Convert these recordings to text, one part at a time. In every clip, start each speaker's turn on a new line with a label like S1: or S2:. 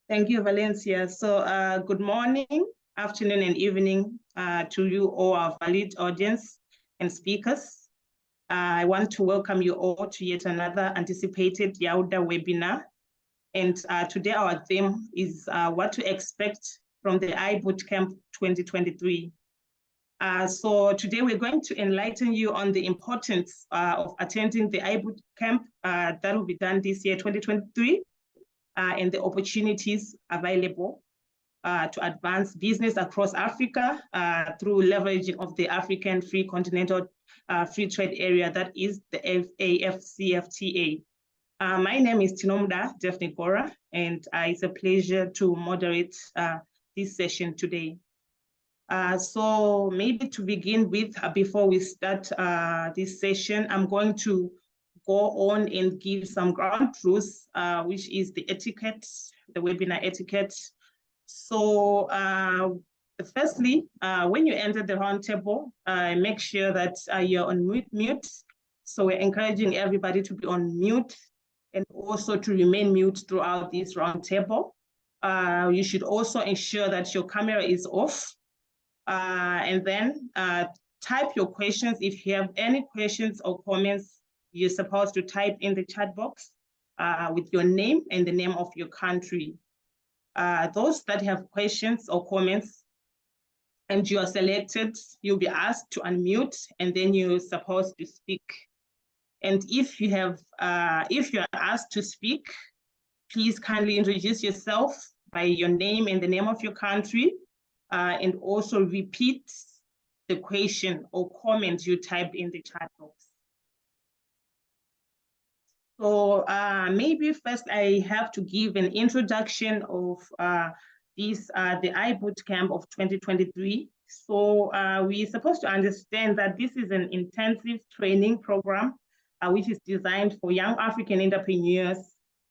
S1: Thank you, Valencia. So good morning, afternoon, and evening to you all, our valued audience and speakers. I want to welcome you all to yet another anticipated YALDA webinar. And today our theme is what to expect from the iBootcamp 2023. So today we're going to enlighten you on the importance of attending the iBootcamp that will be done this year, 2023. And the opportunities available to advance business across Africa through leveraging of the African Free Continental Free Trade Area, that is the AfCFTA. My name is Tinomda Defnigora, and it's a pleasure to moderate this session today. So maybe to begin with, before we start this session, I'm going to go on and give some ground rules, which is the etiquette, the webinar etiquette. So firstly, when you enter the roundtable, make sure that you're on mute. So we're encouraging everybody to be on mute and also to remain mute throughout this roundtable. You should also ensure that your camera is off. And then type your questions. If you have any questions or comments, you're supposed to type in the chat box with your name and the name of your country. Those that have questions or comments and you are selected, you'll be asked to unmute and then you're supposed to speak. And if you are asked to speak, please kindly introduce yourself by your name and the name of your country, and also repeat the question or comment you typed in the chat box. So maybe first I have to give an introduction of the iBootcamp of 2023. So we're supposed to understand that this is an intensive training program which is designed for young African entrepreneurs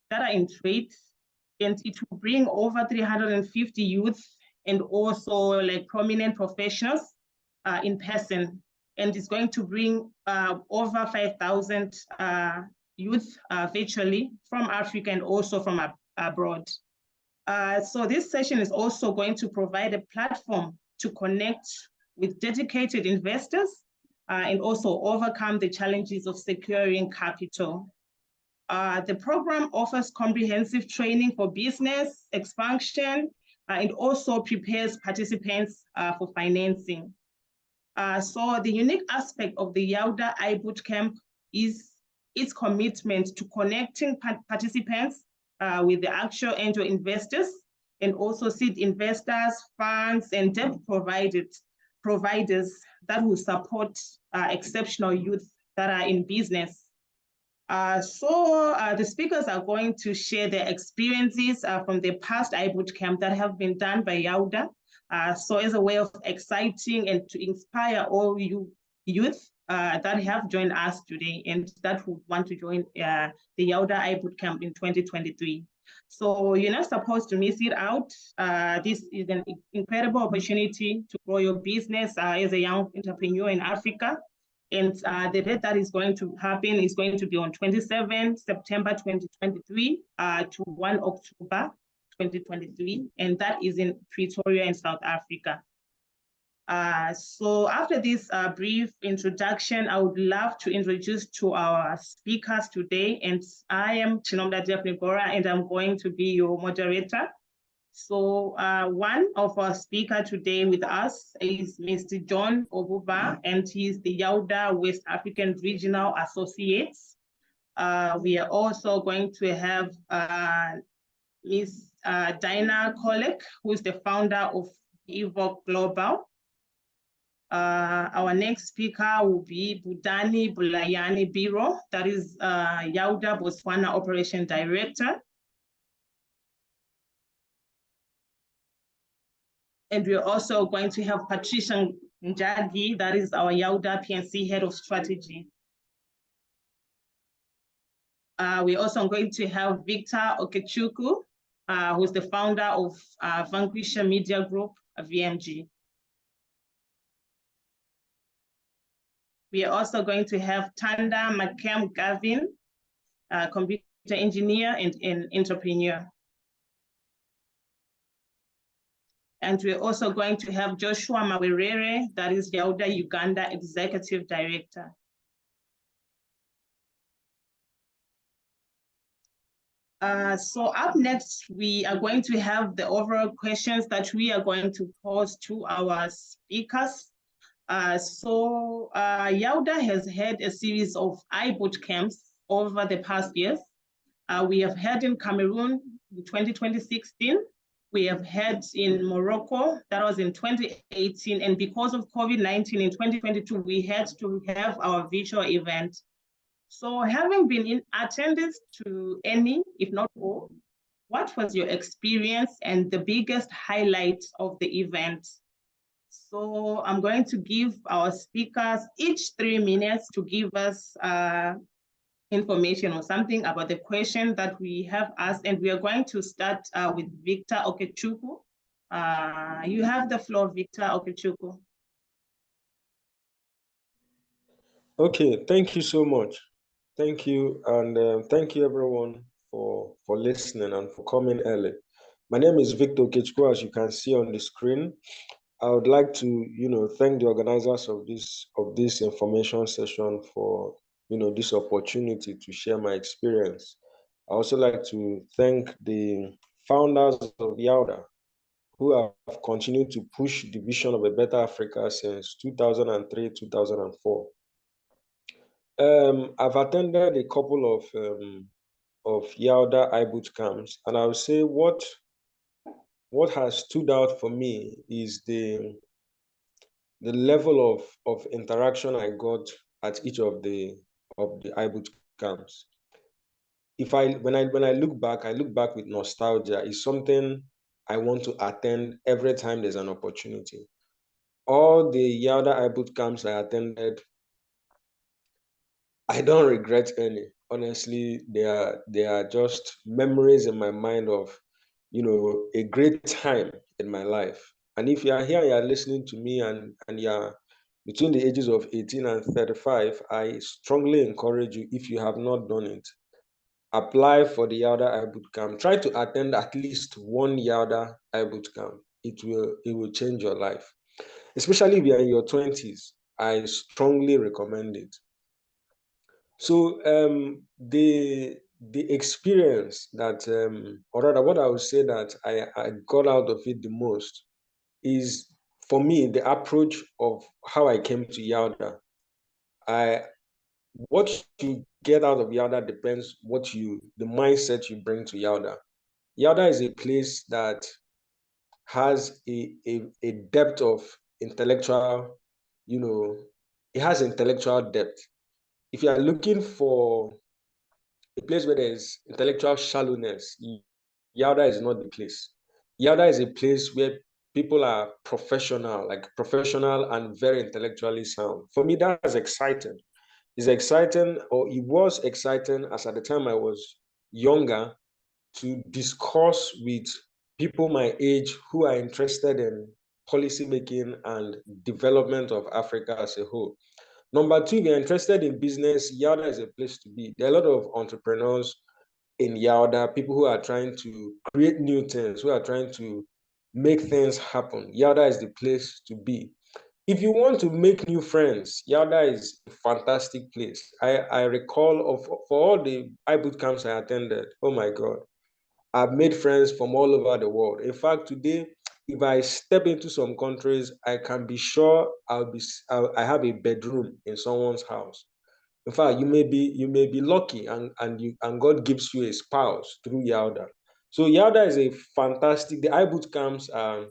S1: that are in trade, and it will bring over 350 youth and also like prominent professionals in person. And it's going to bring over 5,000 youth virtually from Africa and also from abroad. So this session is also going to provide a platform to connect with dedicated investors and also overcome the challenges of securing capital. The program offers comprehensive training for business expansion and also prepares participants for financing. So the unique aspect of the YALDA iBootcamp is its commitment to connecting participants with the actual angel investors and also seed investors, funds, and debt providers that will support exceptional youth that are in business. So the speakers are going to share their experiences from the past iBootcamp that have been done by YALDA. So as a way of exciting and to inspire all you youth that have joined us today and that would want to join the YALDA iBootcamp in 2023. So you're not supposed to miss it out. This is an incredible opportunity to grow your business as a young entrepreneur in Africa. And the date that is going to happen is going to be on 27 September 2023 to 1 October 2023, and that is in Pretoria in South Africa. So after this brief introduction, I would love to introduce to our speakers today, and I am Tinomda Defnigora, and I'm going to be your moderator. So one of our speakers today with us is Mr. John Obuba, and he's the YALDA West African Regional Associate. We are also going to have Ms. Dinah Kolek, who is the founder of Evoke Global. Our next speaker will be Budani Bulayani Biro, that is YALDA Botswana Operation Director. And we're also going to have Patricia Njagi, that is our YALDA PNC Head of Strategy. We're also going to have Victor Okechukwu, who's the founder of Vanquisher Media Group, VMG. We are also going to have Tanda McCam Gavin, computer engineer and an entrepreneur. And we're also going to have Joshua Mawerere, that is YALDA Uganda Executive Director. So up next, we are going to have the overall questions that we are going to pose to our speakers. YALDA has had a series of iBoot camps over the past years. We have had in Cameroon in 2016. We have had in Morocco, that was in 2018. And because of COVID-19 in 2022, we had to have our virtual event. So having been in attendance to any, if not all, what was your experience and the biggest highlight of the event? So I'm going to give our speakers each 3 minutes to give us information or something about the question that we have asked. And we are going to start with Victor Okechukwu. You have the floor, Victor Okechukwu.
S2: Okay, thank you so much. Thank you, and thank you everyone for listening and for coming early. My name is Victor Okechukwu, as you can see on the screen. I would like to, thank the organizers of this information session for, this opportunity to share my experience. I also like to thank the founders of YALDA, who have continued to push the vision of a better Africa since 2003, 2004. I've attended a couple of YALDA iBoot camps, and I would say what has stood out for me is the level of interaction I got at each of the iBoot camps. When I look back, I look back with nostalgia. It's something I want to attend every time there's an opportunity. All the YALDA iBoot camps I attended, I don't regret any. Honestly, they are just memories in my mind of, a great time in my life. And if you are here, you are listening to me, and you are between the ages of 18 and 35, I strongly encourage you, if you have not done it, apply for the YALDA iBoot camp. Try to attend at least one YALDA iBoot camp. It will change your life. Especially if you are in your 20s, I strongly recommend it. So the experience that, or rather what I would say that I got out of it the most is, for me, the approach of how I came to YALDA. What you get out of YALDA depends the mindset you bring to YALDA. YALDA is a place that has a depth of intellectual, it has intellectual depth. If you are looking for a place where there's intellectual shallowness, YALDA is not the place. YALDA is a place where people are professional and very intellectually sound. For me, that's exciting. It's exciting, or it was exciting, as at the time I was younger, to discuss with people my age who are interested in policy making and development of Africa as a whole. Number two, if you're interested in business, YALDA is a place to be. There are a lot of entrepreneurs in YALDA, people who are trying to create new things, who are trying to make things happen. YALDA is the place to be. If you want to make new friends, YALDA is a fantastic place. I recall for all the iBoot camps I attended, oh my God, I've made friends from all over the world. In fact, today, if I step into some countries, I can be sure I have a bedroom in someone's house. In fact, you may be lucky, and God gives you a spouse through YALDA. So YALDA is the iBoot camps are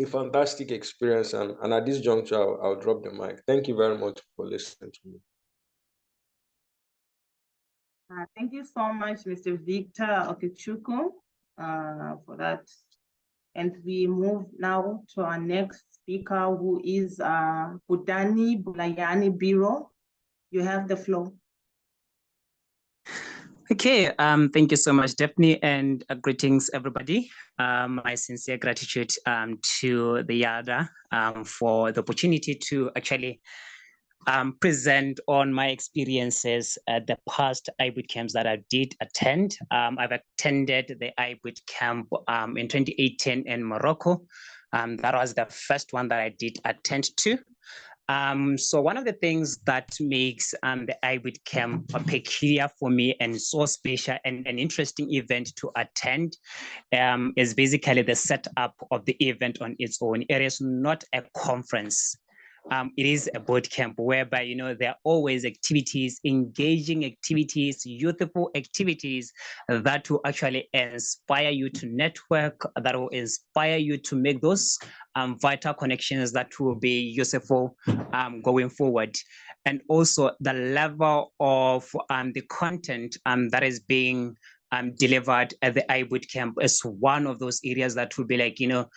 S2: a fantastic experience, and at this juncture, I'll drop the mic. Thank you very much for listening to me.
S1: Thank you so much, Mr. Victor Okechukwu, for that. And we move now to our next speaker, who is Budani Bulayani Biro. You have the floor.
S3: Okay, thank you so much, Daphne, and greetings, everybody. My sincere gratitude to the YALDA for the opportunity to actually present on my experiences at the past iBoot camps that I did attend. I've attended the iBoot camp in 2018 in Morocco, That was the first one that I did attend to. So one of the things that makes the iBoot Camp peculiar for me and so special and an interesting event to attend is basically the setup of the event on its own. It is not a conference. It is a boot camp whereby, you know, there are always activities, engaging activities, youthful activities that will actually inspire you to network, that will inspire you to make those vital connections that will be useful going forward. And also the level of the content that is being delivered at the iBoot Camp is one of those areas that will be like, you know,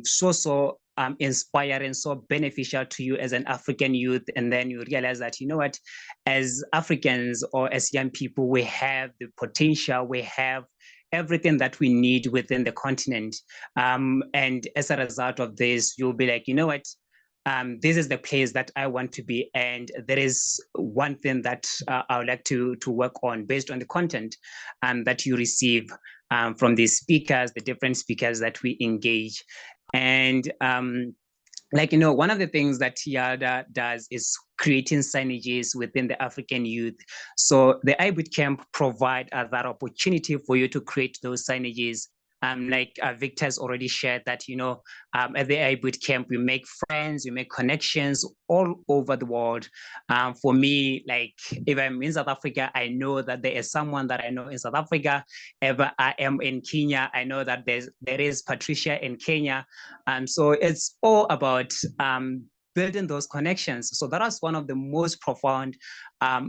S3: so inspiring, so beneficial to you as an African youth. And then you realize that, you know what, as Africans or as young people, we have the potential, we have everything that we need within the continent. And as a result of this, you'll be like, you know what, this is the place that I want to be. And there is one thing that I would like to work on based on the content that you receive from the speakers, the different speakers that we engage. And like, you know, one of the things that YALDA does is creating synergies within the African youth. So the iBoot Camp provide that opportunity for you to create those synergies. Like Victor's already shared that, you know, at the iBoot Camp, we make friends, we make connections all over the world. For me, like if I'm in South Africa, I know that there is someone that I know in South Africa. If I am in Kenya, I know that there is Patricia in Kenya. So it's all about building those connections. So that was one of the most profound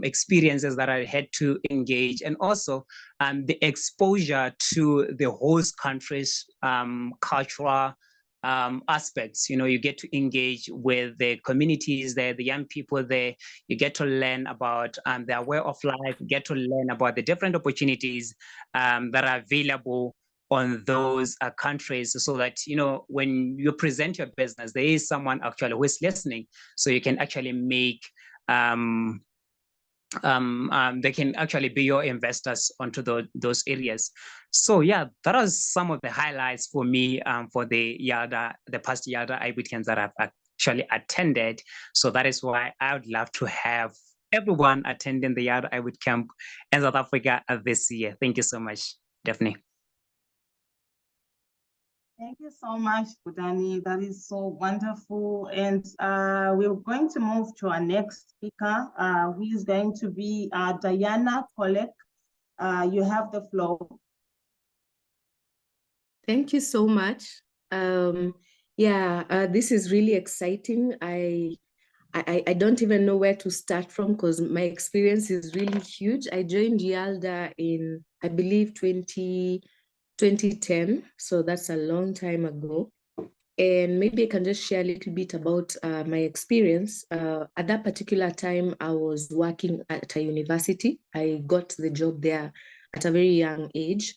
S3: experiences that I had to engage. And also the exposure to the host country's cultural aspects. You know, you get to engage with the communities there, the young people there. You get to learn about their way of life. You get to learn about the different opportunities that are available on those countries, so that, you know, when you present your business, there is someone actually who is listening, so you can actually make they can actually be your investors onto those areas. So yeah, that was some of the highlights for me for the YALDA, the past YALDA iBoot Camps that I've actually attended. So that is why I would love to have everyone attending the YALDA iBoot Camp in South Africa this year. Thank you so much, Daphne.
S1: Thank you so much, Budani. That is so wonderful. And we're going to move to our next speaker, who is going to be Diana Kolek. You have the floor.
S4: Thank you so much. This is really exciting. I don't even know where to start from because my experience is really huge. I joined YALDA in, I believe, 2010, so that's a long time ago. And maybe I can just share a little bit about my experience. At that particular time, I was working at a university. I got the job there at a very young age.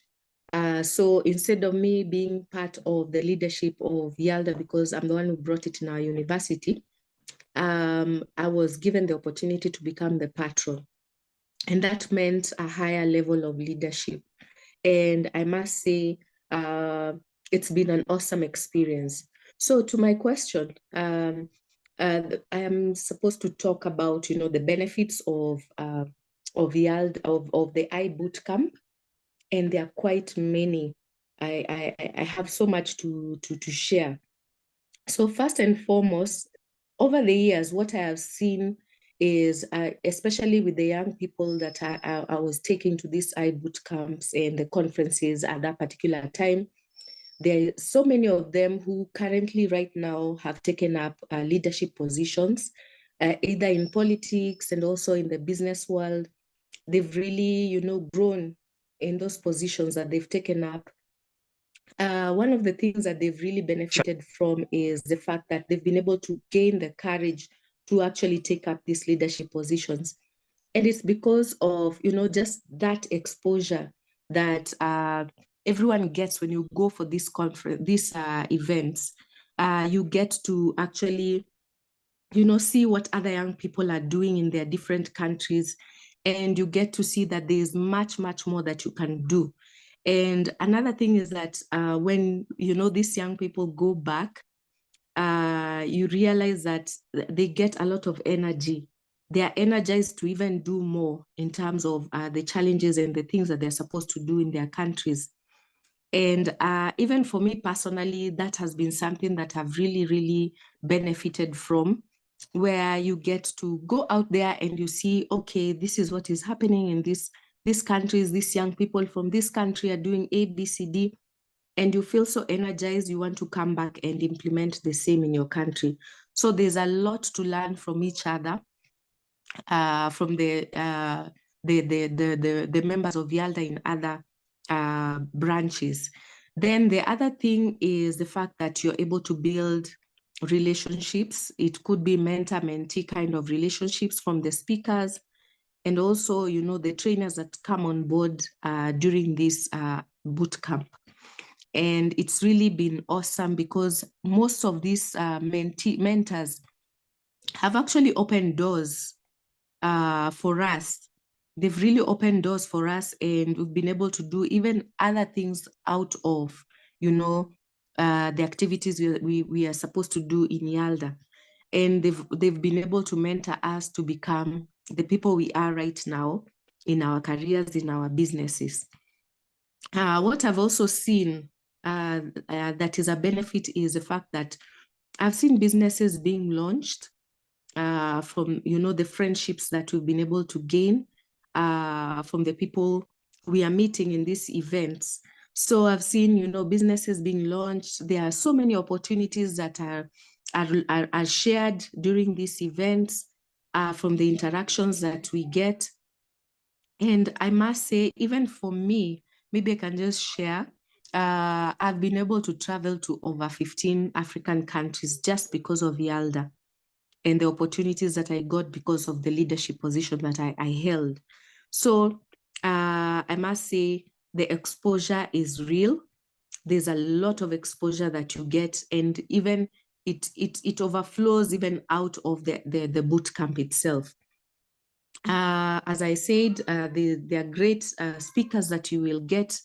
S4: So instead of me being part of the leadership of YALDA, because I'm the one who brought it in our university, I was given the opportunity to become the patron. And that meant a higher level of leadership. And I must say, it's been an awesome experience. So to my question, I am supposed to talk about, you know, the benefits of YALDA, of the iBoot Camp, and there are quite many. I have so much to share. So first and foremost, over the years, what I have seen is, especially with the young people that I was taking to these iBoot camps and the conferences at that particular time, there are so many of them who currently right now have taken up leadership positions, either in politics and also in the business world. They've really, you know, grown in those positions that they've taken up. One of the things that they've really benefited from is the fact that they've been able to gain the courage to actually take up these leadership positions. And it's because of, you know, just that exposure that everyone gets when you go for this conference, these events. You get to actually, you know, see what other young people are doing in their different countries. And you get to see that there's much, much more that you can do. And another thing is that when, you know, these young people go back, you realize that they get a lot of energy. They are energized to even do more in terms of the challenges and the things that they're supposed to do in their countries. And even for me personally, that has been something that I've really, really benefited from, where you get to go out there and you see, okay, this is what is happening in these countries. These young people from this country are doing A, B, C, D, and you feel so energized, you want to come back and implement the same in your country. So there's a lot to learn from each other, from the members of YALDA in other branches. Then the other thing is the fact that you're able to build relationships. It could be mentor-mentee kind of relationships from the speakers, and also, you know, the trainers that come on board during this boot camp. And it's really been awesome because most of these mentors have actually opened doors for us. They've really opened doors for us, and we've been able to do even other things out of, you know, the activities we are supposed to do in YALDA. And they've been able to mentor us to become the people we are right now in our careers, in our businesses. What I've also seen that is a benefit is the fact that I've seen businesses being launched from, you know, the friendships that we've been able to gain from the people we are meeting in these events. So I've seen, you know, businesses being launched. There are so many opportunities that are shared during these events from the interactions that we get. And I must say, even for me, maybe I can just share, I've been able to travel to over 15 African countries just because of YALDA and the opportunities that I got because of the leadership position that I held. So I must say the exposure is real. There's a lot of exposure that you get, and even it overflows even out of the boot camp itself. As I said, there are great speakers that you will get.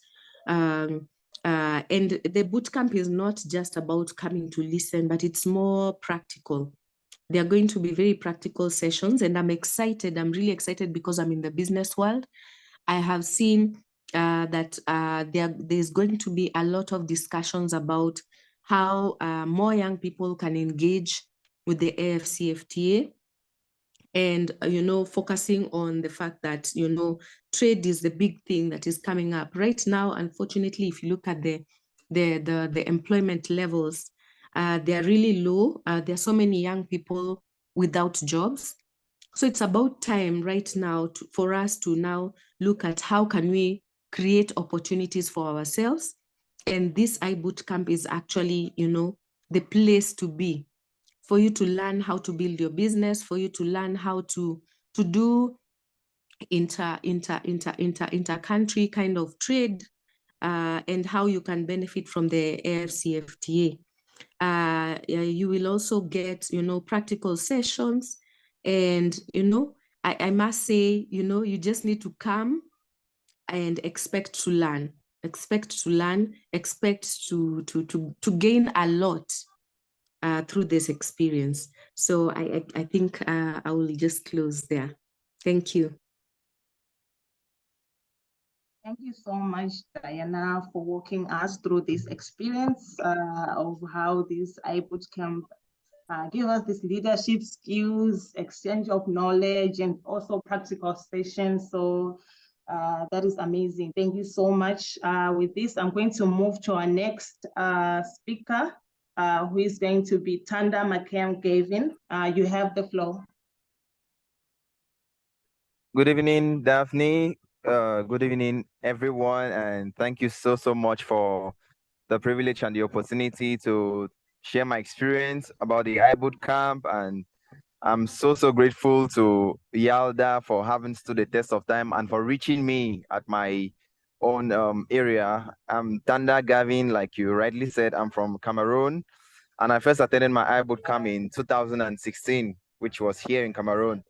S4: And the bootcamp is not just about coming to listen, but it's more practical. They are going to be very practical sessions, and I'm excited. I'm really excited because I'm in the business world. I have seen that there's going to be a lot of discussions about how more young people can engage with the AFCFTA. And, you know, focusing on the fact that, you know, trade is the big thing that is coming up right now. Unfortunately, if you look at the employment levels, they are really low. There are so many young people without jobs. So it's about time right now for us to now look at how can we create opportunities for ourselves. And this iBootcamp is actually, you know, the place to be, for you to learn how to build your business, for you to learn how to do inter-country kind of trade, and how you can benefit from the AFCFTA. You will also get, you know, practical sessions, and, you know, I must say, you know, you just need to come and expect to learn, expect to gain a lot through this experience. So I think I will just close there. Thank you.
S1: Thank you so much, Diana, for walking us through this experience of how this iBootcamp give us this leadership skills, exchange of knowledge, and also practical sessions. So that is amazing. Thank you so much. With this, I'm going to move to our next speaker, who is going to be Tanda McCam-Gavin. You have the floor.
S5: Good evening, Daphne. Good evening, everyone, and thank you so much for the privilege and the opportunity to share my experience about the iBootcamp. And I'm so grateful to YALDA for having stood the test of time and for reaching me at my own area. I'm Tanda Gavin, like you rightly said. I'm from Cameroon, and I first attended my iBootcamp in 2016, which was here in Cameroon.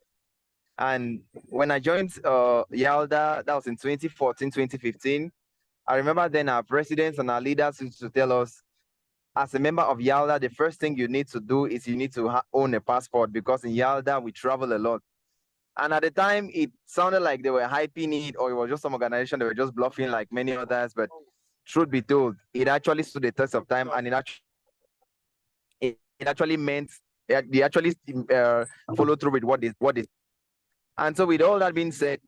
S5: And when I joined YALDA, that was in 2014, 2015, I remember then our presidents and our leaders used to tell us, as a member of YALDA, the first thing you need to do is you need to own a passport, because in YALDA, we travel a lot. And at the time, it sounded like they were hyping it, or it was just some organization that were just bluffing like many others. But truth be told, it actually stood the test of time, and it actually meant they actually followed through with what is. And so with all that being said,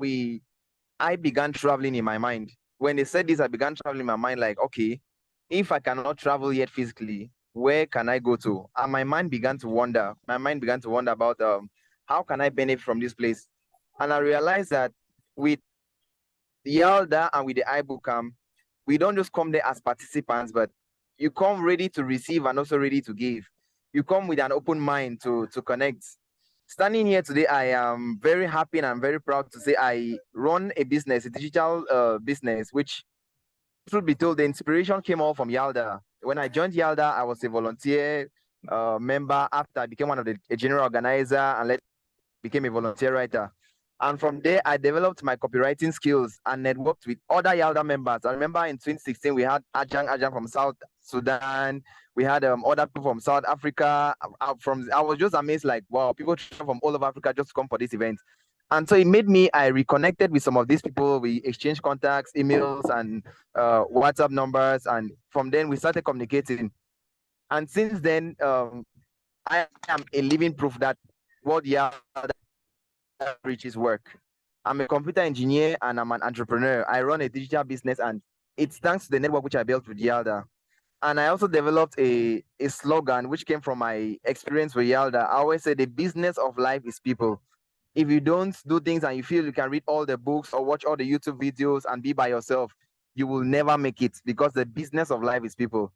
S5: I began traveling in my mind. When they said this, I began traveling in my mind like, okay, if I cannot travel yet physically, where can I go to? And my mind began to wonder. My mind began to wonder about how can I benefit from this place? And I realized that with YALDA and with the iBookcamp, we don't just come there as participants, but you come ready to receive and also ready to give. You come with an open mind to connect. Standing here today, I am very happy and I'm very proud to say I run a business, a digital business, which, truth be told, the inspiration came all from YALDA. When I joined YALDA, I was a volunteer member. After I became one of a general organizer, and later became a volunteer writer. And from there, I developed my copywriting skills and networked with other YALDA members. I remember in 2016, we had Ajang from South Sudan. We had other people from South Africa. I was just amazed, like, wow, people from all over Africa just come for this event. And so it made me, I reconnected with some of these people. We exchanged contacts, emails, and WhatsApp numbers. And from then, we started communicating. And since then, I am a living proof that what YALDA reaches work. I'm a computer engineer and I'm an entrepreneur. I run a digital business, and it's thanks to the network which I built with YALDA. And I also developed a slogan which came from my experience with YALDA. I always say the business of life is people. If you don't do things and you feel you can read all the books or watch all the YouTube videos and be by yourself, you will never make it, because the business of life is people.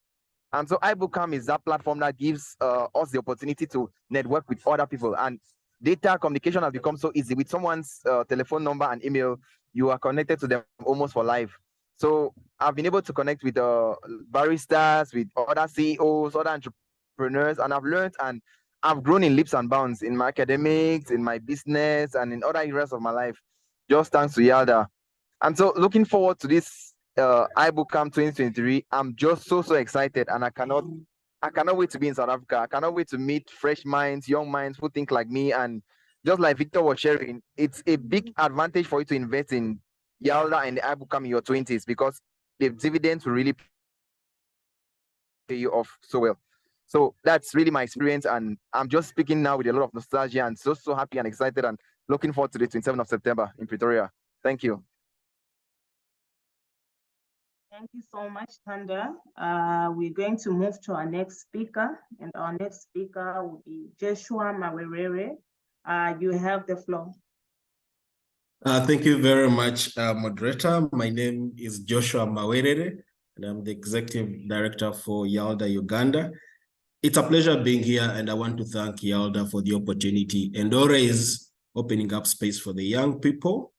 S5: And so iBookcamp is that platform that gives us the opportunity to network with other people. And data communication has become so easy. With someone's telephone number and email, you are connected to them almost for life. So I've been able to connect with baristas, with other CEOs, other entrepreneurs, and I've learned and I've grown in leaps and bounds in my academics, in my business, and in other areas of my life, just thanks to YALDA. And so looking forward to this iBookcamp 2023. I'm just so excited, and I cannot wait to be in South Africa. I cannot wait to meet fresh minds, young minds who think like me. And just like Victor was sharing, it's a big advantage for you to invest in YALDA and the iBookcamp in your 20s, because the dividends will really pay you off so well. So that's really my experience, and I'm just speaking now with a lot of nostalgia and so happy and excited, and looking forward to the 27th of September in Pretoria. Thank you.
S1: Thank you so much, Thanda. We're going to move to our next speaker, and our next speaker will be Joshua Mawerere. You have the floor.
S6: Thank you very much, moderator. My name is Joshua Mawerere, and I'm the Executive Director for YALDA Uganda. It's a pleasure being here, and I want to thank YALDA for the opportunity and always opening up space for the young people.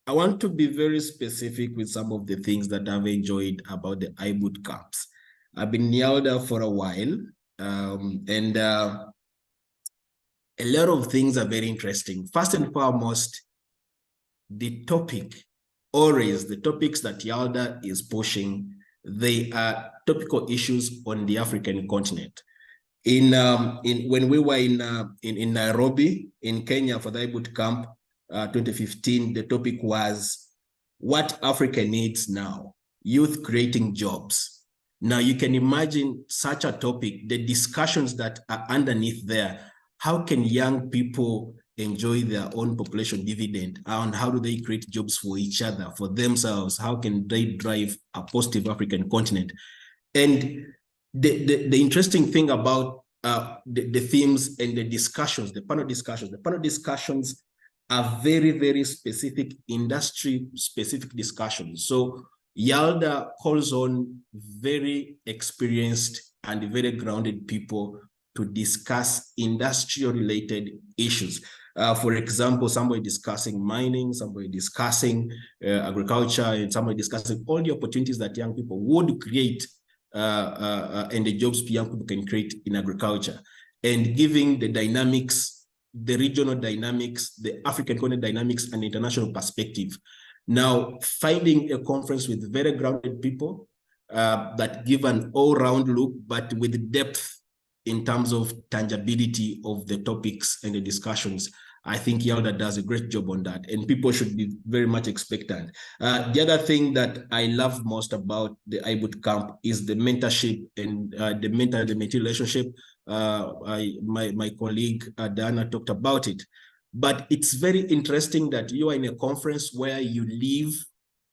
S6: I want to be very specific with some of the things that I've enjoyed about the iBookcamps. I've been in YALDA for a while, and a lot of things are very interesting. First and foremost, the topic, always the topics that YALDA is pushing, they are topical issues on the African continent. When we were in Nairobi, in Kenya for the iBookcamp 2015, the topic was what Africa needs now, youth creating jobs. Now you can imagine such a topic, the discussions that are underneath there. How can young people enjoy their own population dividend, and how do they create jobs for each other, for themselves? How can they drive a positive African continent? And the interesting thing about the themes and the discussions, the panel discussions are very specific, industry-specific discussions. So YALDA calls on very experienced and very grounded people to discuss industrial-related issues. For example, somebody discussing mining, somebody discussing agriculture, and somebody discussing all the opportunities that young people would create and the jobs young people can create in agriculture, and giving the dynamics, the regional dynamics, the African continent dynamics, and international perspective. Now, finding a conference with very grounded people that give an all-round look, but with depth in terms of tangibility of the topics and the discussions, I think YALDA does a great job on that, and people should be very much expectant. The other thing that I love most about the iBoot Camp is the mentorship and the mentor-mentee relationship. My colleague Diana talked about it, but it's very interesting that you are in a conference where you live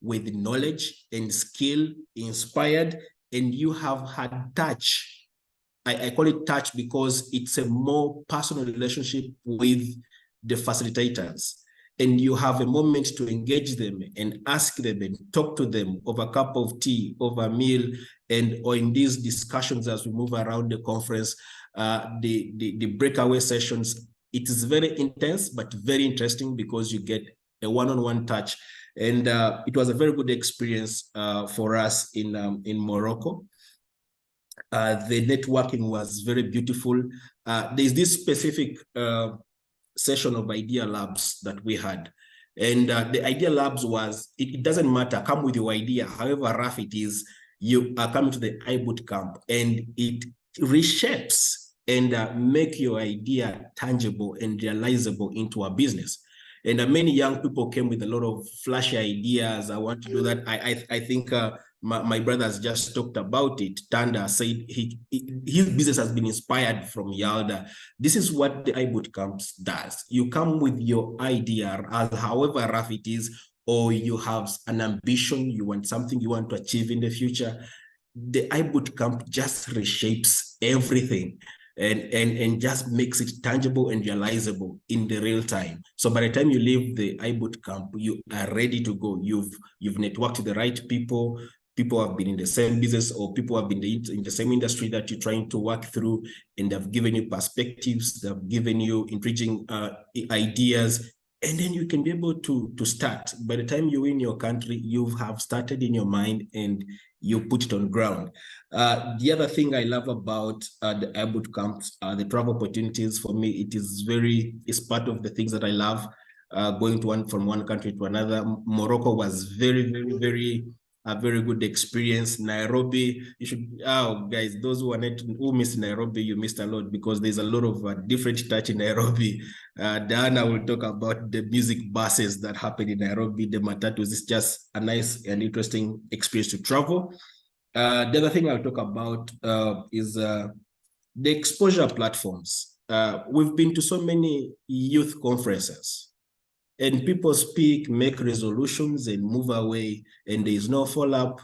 S6: with knowledge and skill, inspired, and you have had touch. I call it touch because it's a more personal relationship with the facilitators, and you have a moment to engage them and ask them and talk to them over a cup of tea, over a meal, or in these discussions as we move around the conference, the breakaway sessions. It is very intense, but very interesting because you get a one-on-one touch. And it was a very good experience for us in Morocco. The networking was very beautiful. There's this specific session of Idea Labs that we had. And the Idea Labs was, it doesn't matter, come with your idea, however rough it is, you are coming to the iBoot Camp, and it reshapes and make your idea tangible and realizable into a business. And many young people came with a lot of flashy ideas. I want to do that. I think my brother has just talked about it. Tanda said his business has been inspired from YALDA. This is what the iBoot Camps does. You come with your idea, however rough it is, or you have an ambition, you want something you want to achieve in the future. The iBoot Camp just reshapes everything and just makes it tangible and realizable in the real time. So by the time you leave the iBoot Camp, you are ready to go. You've networked with the right people. People have been in the same business, or people have been in the same industry that you're trying to work through, and they've given you perspectives, they've given you intriguing ideas, and then you can be able to start. By the time you're in your country, you have started in your mind and you put it on ground. The other thing I love about the iBoot Camps are the travel opportunities. For me, it's part of the things that I love, going from one country to another. Morocco was a very good experience. Nairobi, you should, guys, those who missed Nairobi, you missed a lot, because there's a lot of different touch in Nairobi. Diana will talk about the music buses that happen in Nairobi, the matatus. It's just a nice and interesting experience to travel. The other thing I'll talk about is the exposure platforms. We've been to so many youth conferences, and people speak, make resolutions, and move away, and there is no follow-up,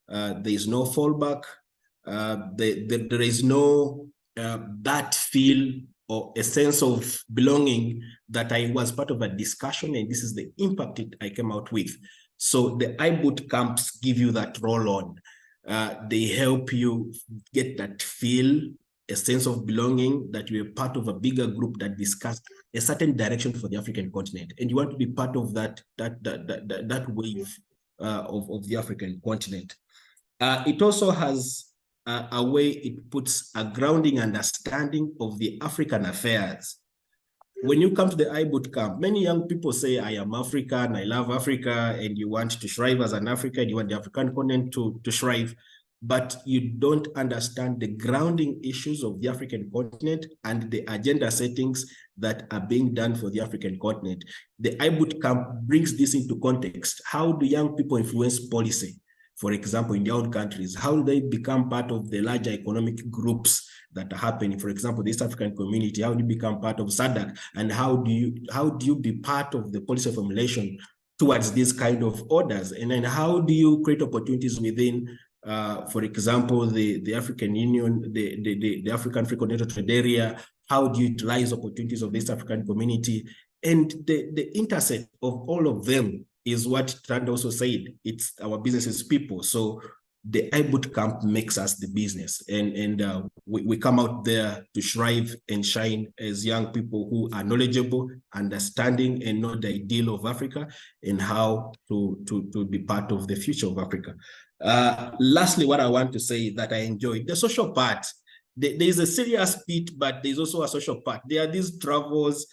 S6: there is no fallback, there is no that feel or a sense of belonging that I was part of a discussion, and this is the impact I came out with. So the iBoot Camps give you that roll-on. They help you get that feel, a sense of belonging, that you're part of a bigger group that discussed a certain direction for the African continent, and you want to be part of that wave of the African continent. It also has a way it puts a grounding understanding of the African affairs. When you come to the iBoot Camp, many young people say, I am African, I love Africa, and you want to thrive as an African, you want the African continent to thrive, but you don't understand the grounding issues of the African continent and the agenda settings that are being done for the African continent. The iBoot Camp brings this into context. How do young people influence policy? For example, in their own countries, how do they become part of the larger economic groups that are happening? For example, the East African community, how do you become part of SADC? And how do you be part of the policy formulation towards these kind of orders? And then how do you create opportunities within, for example, the African Union, the African Free Continental Trade Area? How do you utilize opportunities of the East African community? And the intersect of all of them is what Trand also said. It's our business is people. So the iBoot Camp makes us the business, and we come out there to thrive and shine as young people who are knowledgeable, understanding, and know the ideal of Africa and how to be part of the future of Africa. Lastly, what I want to say that I enjoyed, the social part. There is a serious bit, but there's also a social part. There are these travels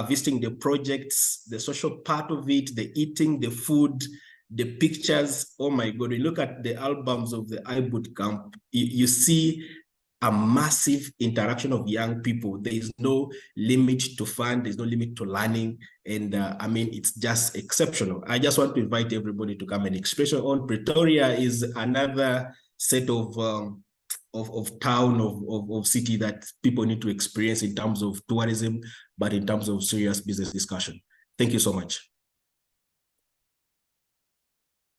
S6: visiting the projects, the social part of it, the eating, the food, the pictures. Oh my God, you look at the albums of the iBootcamp, you see a massive interaction of young people. There is no limit to fun, there's no limit to learning. And I mean, it's just exceptional. I just want to invite everybody to come and expression on. Pretoria is another set of town, of city that people need to experience in terms of tourism, but in terms of serious business discussion. Thank you so much.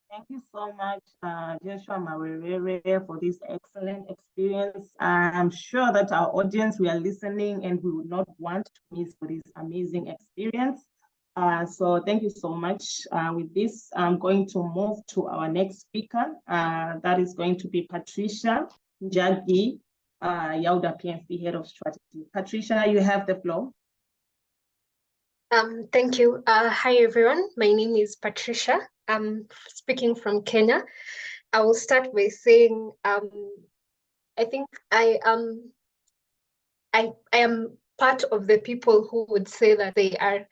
S1: Thank you so much, Joshua Mawerere, for this excellent experience. I'm sure that our audience, we are listening and we would not want to miss this amazing experience. So thank you so much. With this, I'm going to move to our next speaker. That is going to be Patricia Njagi, YALDA PNC Head of Strategy. Patricia, you have the floor.
S7: Thank you. Hi, everyone. My name is Patricia. I'm speaking from Kenya. I will start by saying I think I am part of the people who would say that they are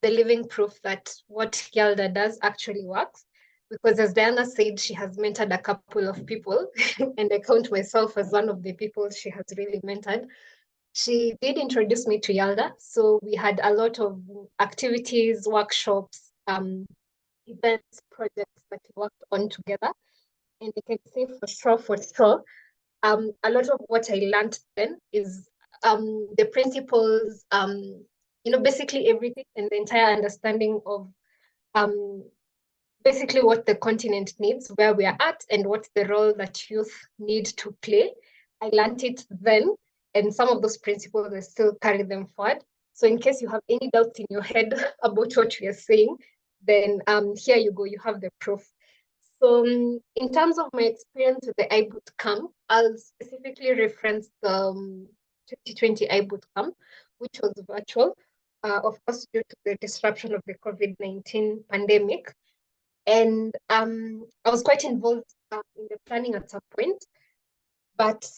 S7: the living proof that what YALDA does actually works. Because as Diana said, she has mentored a couple of people, and I count myself as one of the people she has really mentored. She did introduce me to YALDA, so we had a lot of activities, workshops, events, projects that we worked on together. And I can say for sure, a lot of what I learned then is the principles, basically everything, and the entire understanding of basically what the continent needs, where we are at, and what's the role that youth need to play. I learned it then, and some of those principles, I still carry them forward. So in case you have any doubts in your head about what we are saying, then here you go, you have the proof. So in terms of my experience with the iBootcamp, I'll specifically reference the 2020 iBootcamp, which was virtual, of course, due to the disruption of the COVID-19 pandemic. And I was quite involved in the planning at some point, but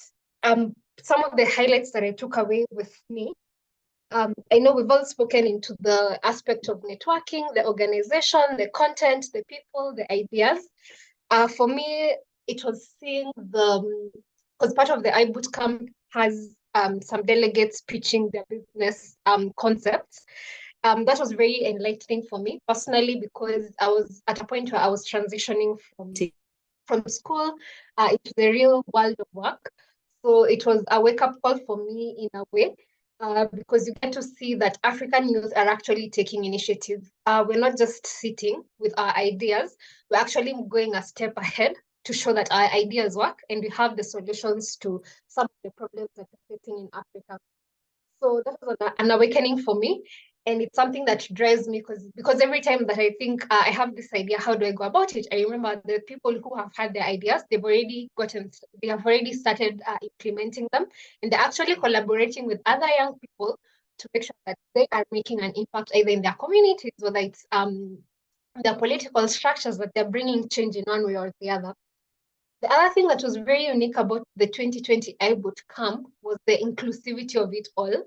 S7: some of the highlights that I took away with me, I know we've all spoken into the aspect of networking, the organization, the content, the people, the ideas. For me, it was seeing because part of the iBootcamp has some delegates pitching their business concepts. That was very enlightening for me personally, because I was at a point where I was transitioning from school into the real world of work. So it was a wake-up call for me in a way, because you get to see that African youth are actually taking initiative. We're not just sitting with our ideas, we're actually going a step ahead to show that our ideas work and we have the solutions to some of the problems that are facing in Africa. So that was an awakening for me. And it's something that drives me because every time that I think I have this idea, how do I go about it? I remember the people who have had their ideas, they have already started implementing them, and they're actually collaborating with other young people to make sure that they are making an impact either in their communities, whether it's their political structures, that they're bringing change in one way or the other. The other thing that was very unique about the 2020 iBootcamp was the inclusivity of it all.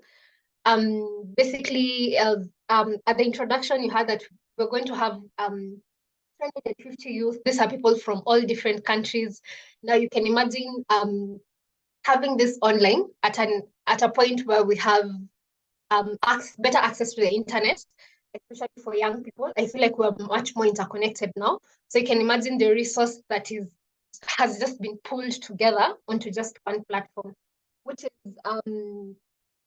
S7: Basically, at the introduction, you had that we're going to have 250 youth. These are people from all different countries. Now you can imagine having this online at a point where we have better access to the internet, especially for young people. I feel like we're much more interconnected now. So you can imagine the resource that has just been pulled together onto just one platform, which is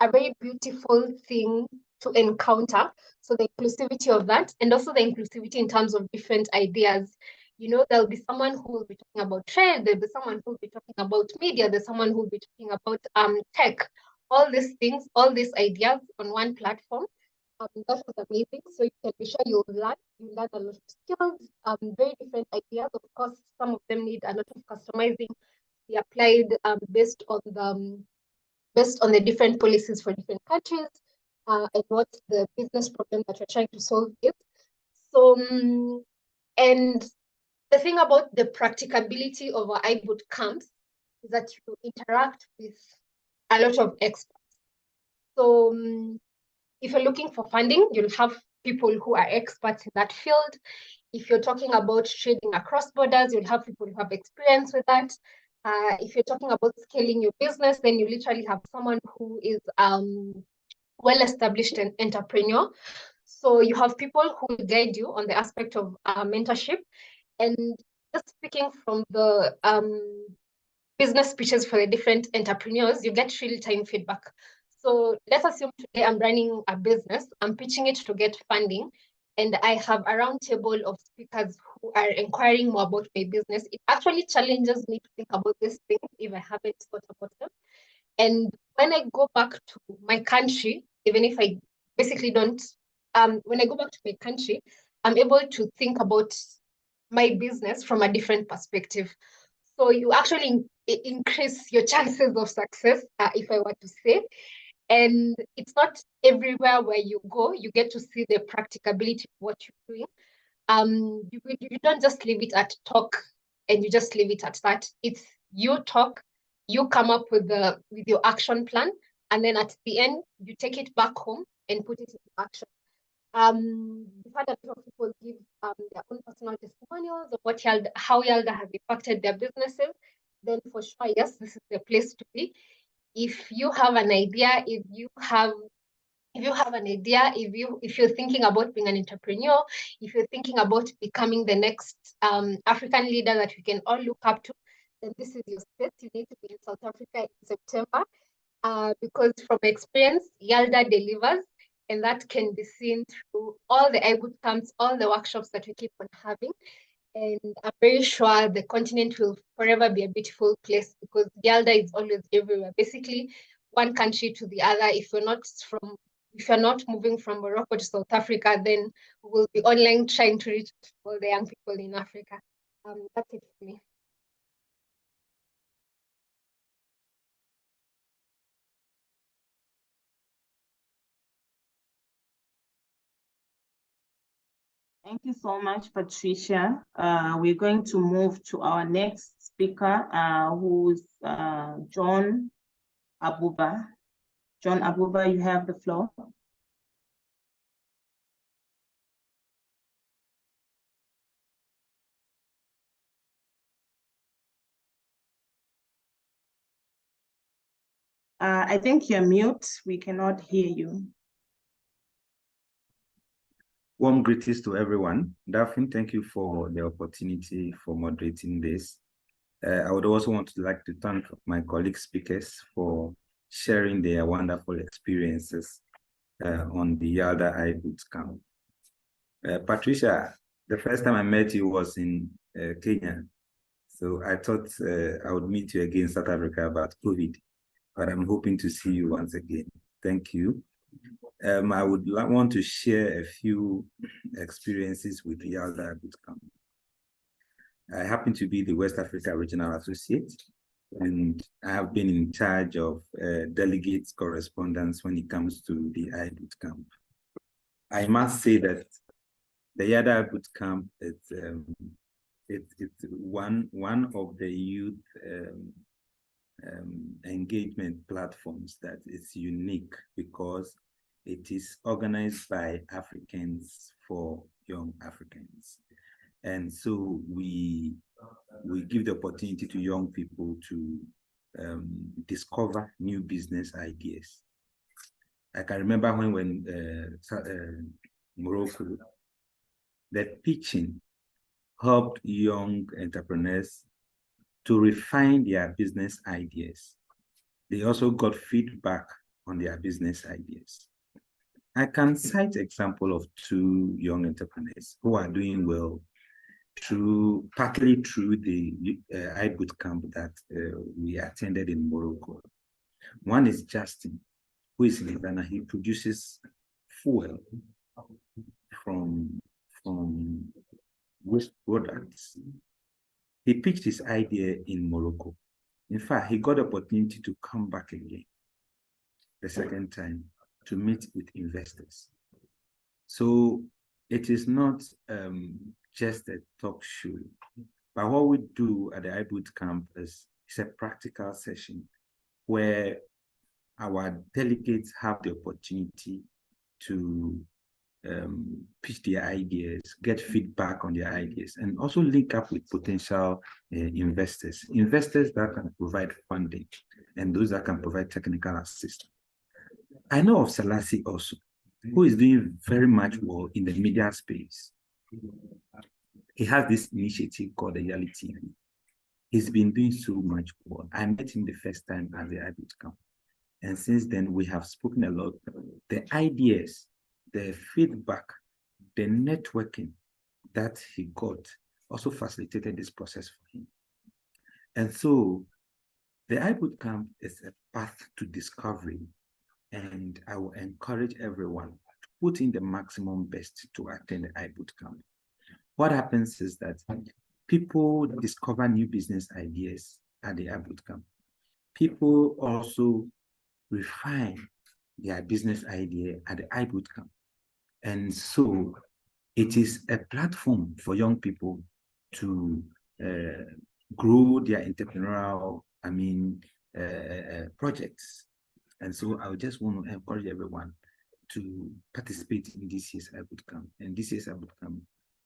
S7: a very beautiful thing to encounter. So the inclusivity of that, and also the inclusivity in terms of different ideas. There'll be someone who will be talking about trade, there'll be someone who will be talking about media, there's someone who will be talking about tech, all these things, all these ideas on one platform. That was amazing. So you can be sure you learn a lot of skills, very different ideas. Of course, some of them need a lot of customizing to be applied based on the different policies for different countries and what the business problem that you're trying to solve is. So, and the thing about the practicability of our iBootcamps is that you interact with a lot of experts. So If you're looking for funding, you'll have people who are experts in that field. If you're talking about trading across borders, you'll have people who have experience with that. If you're talking about scaling your business, then you literally have someone who is well-established and entrepreneur. So you have people who will guide you on the aspect of mentorship. And just speaking from the business pitches for the different entrepreneurs, you get real-time feedback. So let's assume today I'm running a business, I'm pitching it to get funding, and I have a round table of speakers who are inquiring more about my business. It actually challenges me to think about these things if I haven't thought about them. And when I go back to my country, even if I basically don't, when I go back to my country, I'm able to think about my business from a different perspective. So you actually increase your chances of success, if I were to say. And it's not everywhere where you go, you get to see the practicability of what you're doing. You don't just leave it at talk and you just leave it at that. It's you talk, you come up with your action plan, and then at the end, you take it back home and put it into action. We've had a lot of people give their own personal testimonials of how YALDA has impacted their businesses. Then for sure, yes, this is the place to be. If you have an idea, if you're thinking about being an entrepreneur, if you're thinking about becoming the next African leader that we can all look up to, then this is your space. You need to be in South Africa in September, because from experience, YALDA delivers, and that can be seen through all the iBoot camps, all the workshops that we keep on having. And I'm very sure the continent will forever be a beautiful place, because YALDA is always everywhere. Basically, one country to the other. If you're not moving from Morocco to South Africa, then we'll be online trying to reach all the young people in Africa. That's it for me.
S1: Thank you so much, Patricia. We're going to move to our next speaker, who's John Abuba. John Abuba, you have the floor. I think you're mute. We cannot hear you.
S8: Warm greetings to everyone. Daphne, thank you for the opportunity for moderating this. I would also like to thank my colleague speakers for sharing their wonderful experiences on the YALDA iBoot camp. Patricia, the first time I met you was in Kenya. So I thought I would meet you again in South Africa about COVID, but I'm hoping to see you once again. Thank you. I would want to share a few experiences with the YALDA iBoot camp. I happen to be the West Africa Regional Associate, and I have been in charge of delegates correspondence when it comes to the iBoot camp. I must say that the YALDA iBoot camp is it's one of the youth engagement platforms that is unique, because it is organized by Africans for young Africans. And so we give the opportunity to young people to discover new business ideas. I can remember when Morocco, the pitching helped young entrepreneurs to refine their business ideas. They also got feedback on their business ideas. I can cite example of two young entrepreneurs who are doing well partly through the iBoot camp that we attended in Morocco. One is Justin, who is in Ghana. He produces fuel from waste products. He pitched his idea in Morocco. In fact, he got the opportunity to come back again the second time to meet with investors. So it is not just a talk show, but what we do at the iBoot camp is a practical session where our delegates have the opportunity to pitch their ideas, get feedback on their ideas, and also link up with potential investors that can provide funding and those that can provide technical assistance. I know of Selassie also, who is doing very much well in the media space. He has this initiative called the YALDA TV. He's been doing so much well. I met him the first time at the iBoot camp. And since then, we have spoken a lot. The ideas, the feedback, the networking that he got also facilitated this process for him. And so the iBoot camp is a path to discovery. And I will encourage everyone to put in the maximum best to attend the iBoot camp. What happens is that people discover new business ideas at the iBoot camp. People also refine their business idea at the iBoot camp. And so it is a platform for young people to grow their entrepreneurial, projects. And so I just want to encourage everyone to participate in this year's iBoot camp. And this year's iBoot camp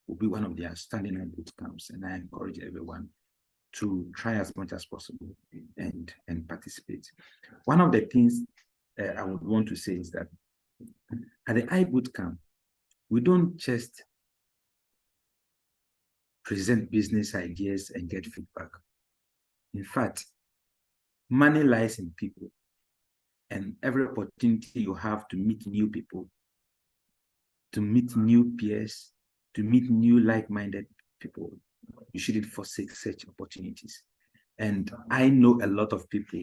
S8: will be one of the outstanding iBoot camps. And I encourage everyone to try as much as possible and participate. One of the things I would want to say is that at the iBoot camp, we don't just present business ideas and get feedback. In fact, money lies in people, and every opportunity you have to meet new people, to meet new peers, to meet new like-minded people, you shouldn't forsake such opportunities. And I know a lot of people.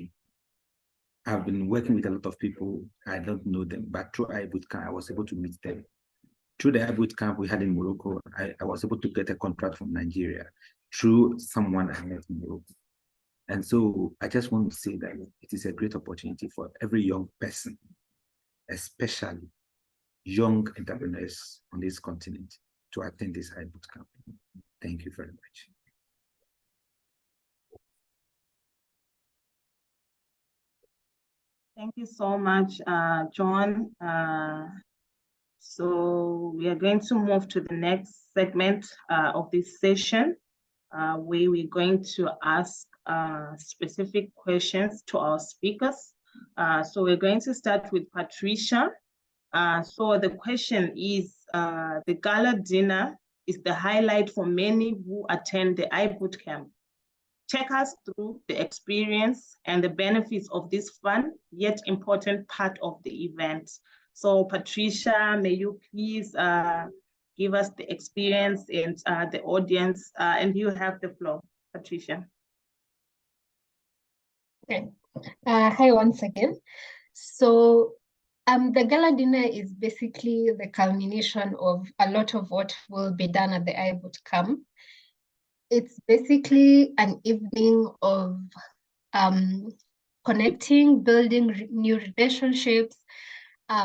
S8: I've been working with a lot of people. I don't know them, but through iBoot camp, I was able to meet them. Through the iBoot camp we had in Morocco, I was able to get a contract from Nigeria through someone I met in Morocco. And so I just want to say that it is a great opportunity for every young person, especially young entrepreneurs on this continent, to attend this iBoot camp. Thank you very much.
S1: Thank you so much, John. So we are going to move to the next segment of this session, where we're going to ask specific questions to our speakers. So we're going to start with Patricia. So the question is, the gala dinner is the highlight for many who attend the iBoot camp. Take us through the experience and the benefits of this fun yet important part of the event. So Patricia, may you please give us the experience and the audience, and you have the floor, Patricia.
S7: Okay. Hi once again. So the gala dinner is basically the culmination of a lot of what will be done at the iBoot camp. It's basically an evening of connecting, building new relationships,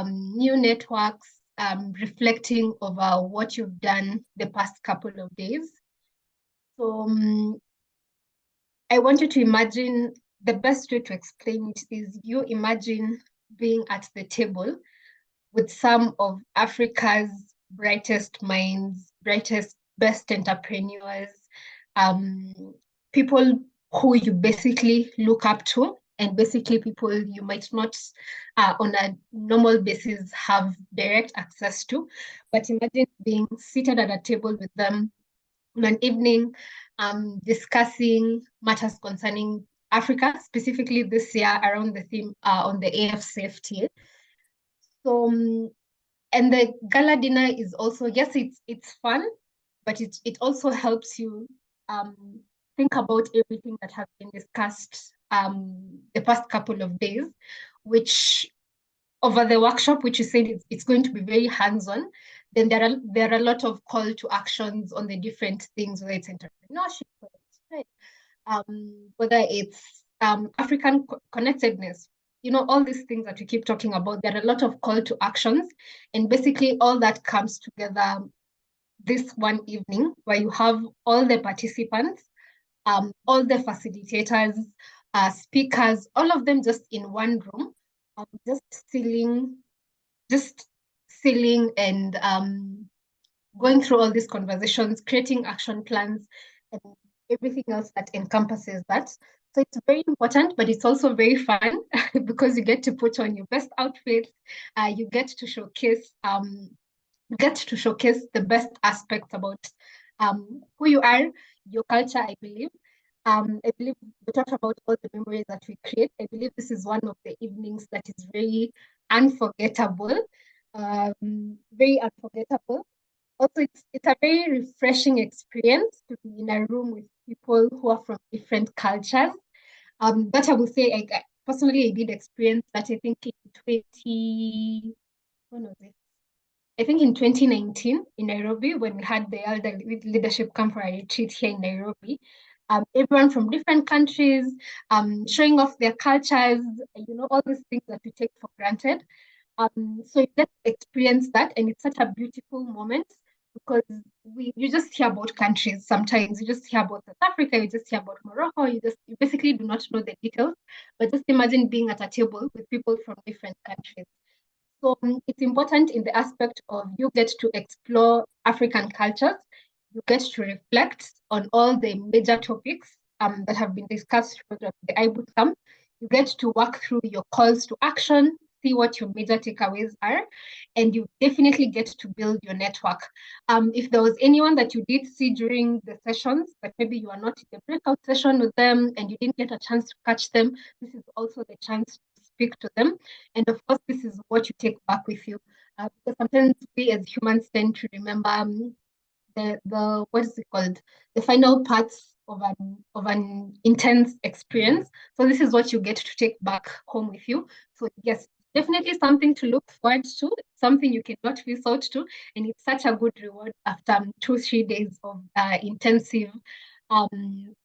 S7: new networks, reflecting over what you've done the past couple of days. So I want you to imagine, the best way to explain it is you imagine being at the table with some of Africa's brightest minds, best entrepreneurs, people who you basically look up to, and basically people you might not on a normal basis have direct access to. But imagine being seated at a table with them on an evening, discussing matters concerning Africa, specifically this year around the theme on the AFCFTA. So, and the gala dinner is also, yes, it's fun, but it also helps you think about everything that has been discussed the past couple of days, which over the workshop, which you said it's going to be very hands-on. Then there are a lot of call to actions on the different things, whether it's entrepreneurship, whether it's African connectedness, all these things that we keep talking about. There are a lot of call to actions, and basically all that comes together this one evening, where you have all the participants, all the facilitators, speakers, all of them just in one room, just sealing and going through all these conversations, creating action plans, and everything else that encompasses that. So it's very important, but it's also very fun because you get to put on your best outfits. You get to showcase the best aspects about who you are, your culture, I believe. I believe we talked about all the memories that we create. I believe this is one of the evenings that is very unforgettable. Very unforgettable. Also, it's a very refreshing experience to be in a room with people who are from different cultures. That I will say, personally, I did experience that. I think in when was it? I think in 2019 in Nairobi, when we had the YALDA leadership camp for a retreat here in Nairobi. Everyone from different countries, showing off their cultures, all these things that we take for granted. So you get to experience that, and it's such a beautiful moment because you just hear about countries sometimes. You just hear about South Africa, you just hear about Morocco, you basically do not know the details, but just imagine being at a table with people from different countries. So it's important in the aspect of you get to explore African cultures, you get to reflect on all the major topics that have been discussed through the iBootcamp. You get to work through your calls to action, see what your major takeaways are, and you definitely get to build your network. If there was anyone that you did see during the sessions, but maybe you are not in the breakout session with them and you didn't get a chance to catch them, this is also the chance to speak to them. And of course, this is what you take back with you. Because sometimes we as humans tend to remember the what is it called? The final parts of an intense experience. So this is what you get to take back home with you. So yes, definitely something to look forward to, something you cannot miss out to, and it's such a good reward after 2-3 days of intensive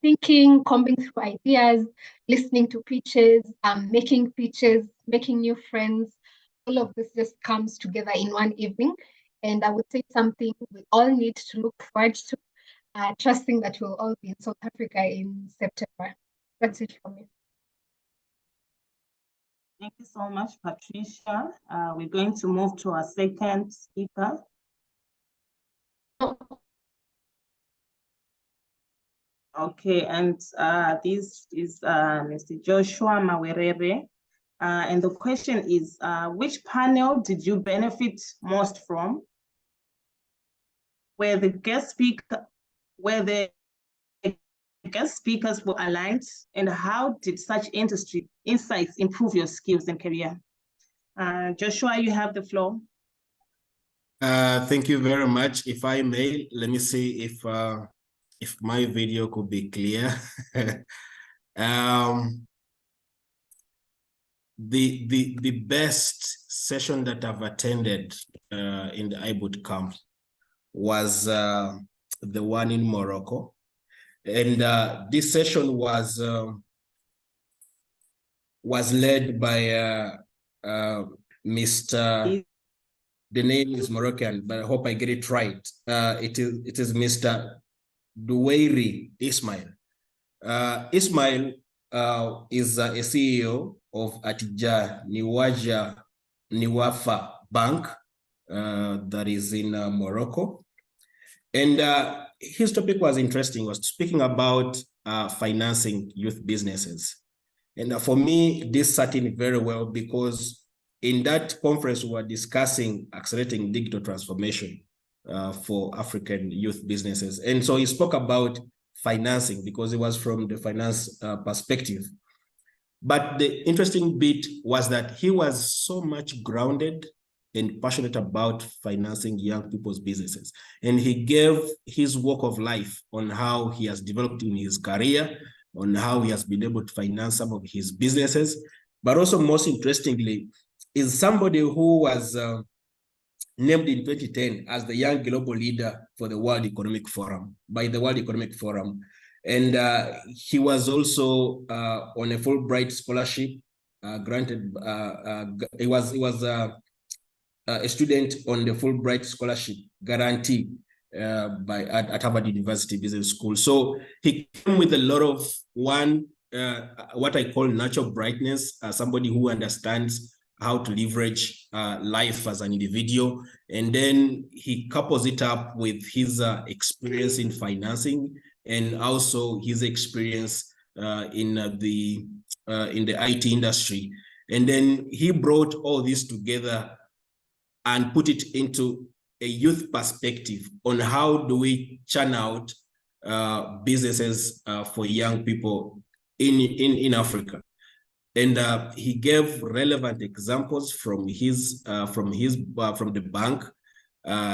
S7: thinking, combing through ideas, listening to pitches, making new friends. All of this just comes together in one evening. And I would say something we all need to look forward to, trusting that we'll all be in South Africa in September. That's it for me.
S1: Thank you so much, Patricia. We're going to move to our second speaker. Okay, and this is Mr. Joshua Mawerere. And the question is, which panel did you benefit most from? Where the guest speakers were aligned, and how did such industry insights improve your skills and career? Joshua, you have the floor.
S6: Thank you very much. If I may, let me see if my video could be clear. The best session that I've attended in the iBootcamp was the one in Morocco. And this session was led by Mr. The name is Moroccan, but I hope I get it right. It is Mr. Douairi Ismail. Ismail is a CEO of Atija Niwafa Bank that is in Morocco. And his topic was interesting, was speaking about financing youth businesses. And for me, this sat in very well because in that conference, we were discussing accelerating digital transformation for African youth businesses. And so he spoke about financing because it was from the finance perspective. But the interesting bit was that he was so much grounded and passionate about financing young people's businesses. And he gave his walk of life on how he has developed in his career, on how he has been able to finance some of his businesses. But also most interestingly, is somebody who was named in 2010 as the young global leader for the World Economic Forum, by the World Economic Forum. And he was also on a Fulbright scholarship granted. He was a student on the Fulbright scholarship guarantee at Harvard University Business School. So he came with a lot of what I call natural brightness, somebody who understands how to leverage life as an individual. And then he couples it up with his experience in financing and also his experience in the IT industry. And then he brought all this together and put it into a youth perspective on how do we churn out businesses for young people in Africa. And he gave relevant examples from the bank.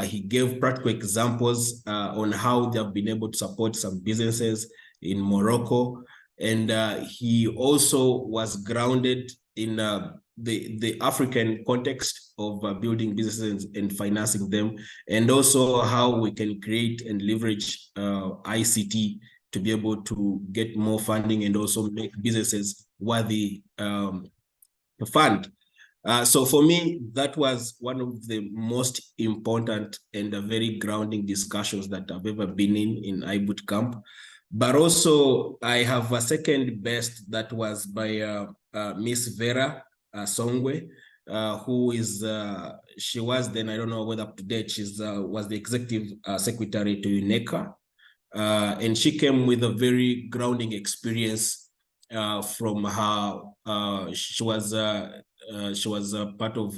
S6: He gave practical examples on how they have been able to support some businesses in Morocco. And he also was grounded in the African context of building businesses and financing them, and also how we can create and leverage ICT to be able to get more funding and also make businesses worthy to fund. So for me, that was one of the most important and very grounding discussions that I've ever been in iBoot Camp. But also I have a second best that was by Miss Vera Songwe, who is, she was then, I don't know whether up to date, she's was the executive secretary to UNECA. And she came with a very grounding experience from her, she was part of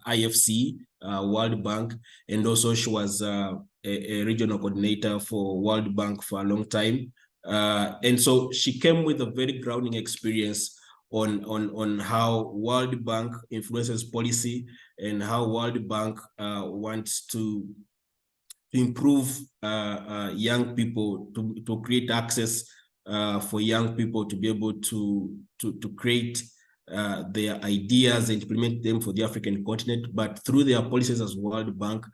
S6: IFC, World Bank, and also she was a regional coordinator for World Bank for a long time. And so she came with a very grounding experience on how World Bank influences policy and how World Bank wants to improve young people, to create access for young people to be able to create their ideas and implement them for the African continent, but through their policies as World Bank.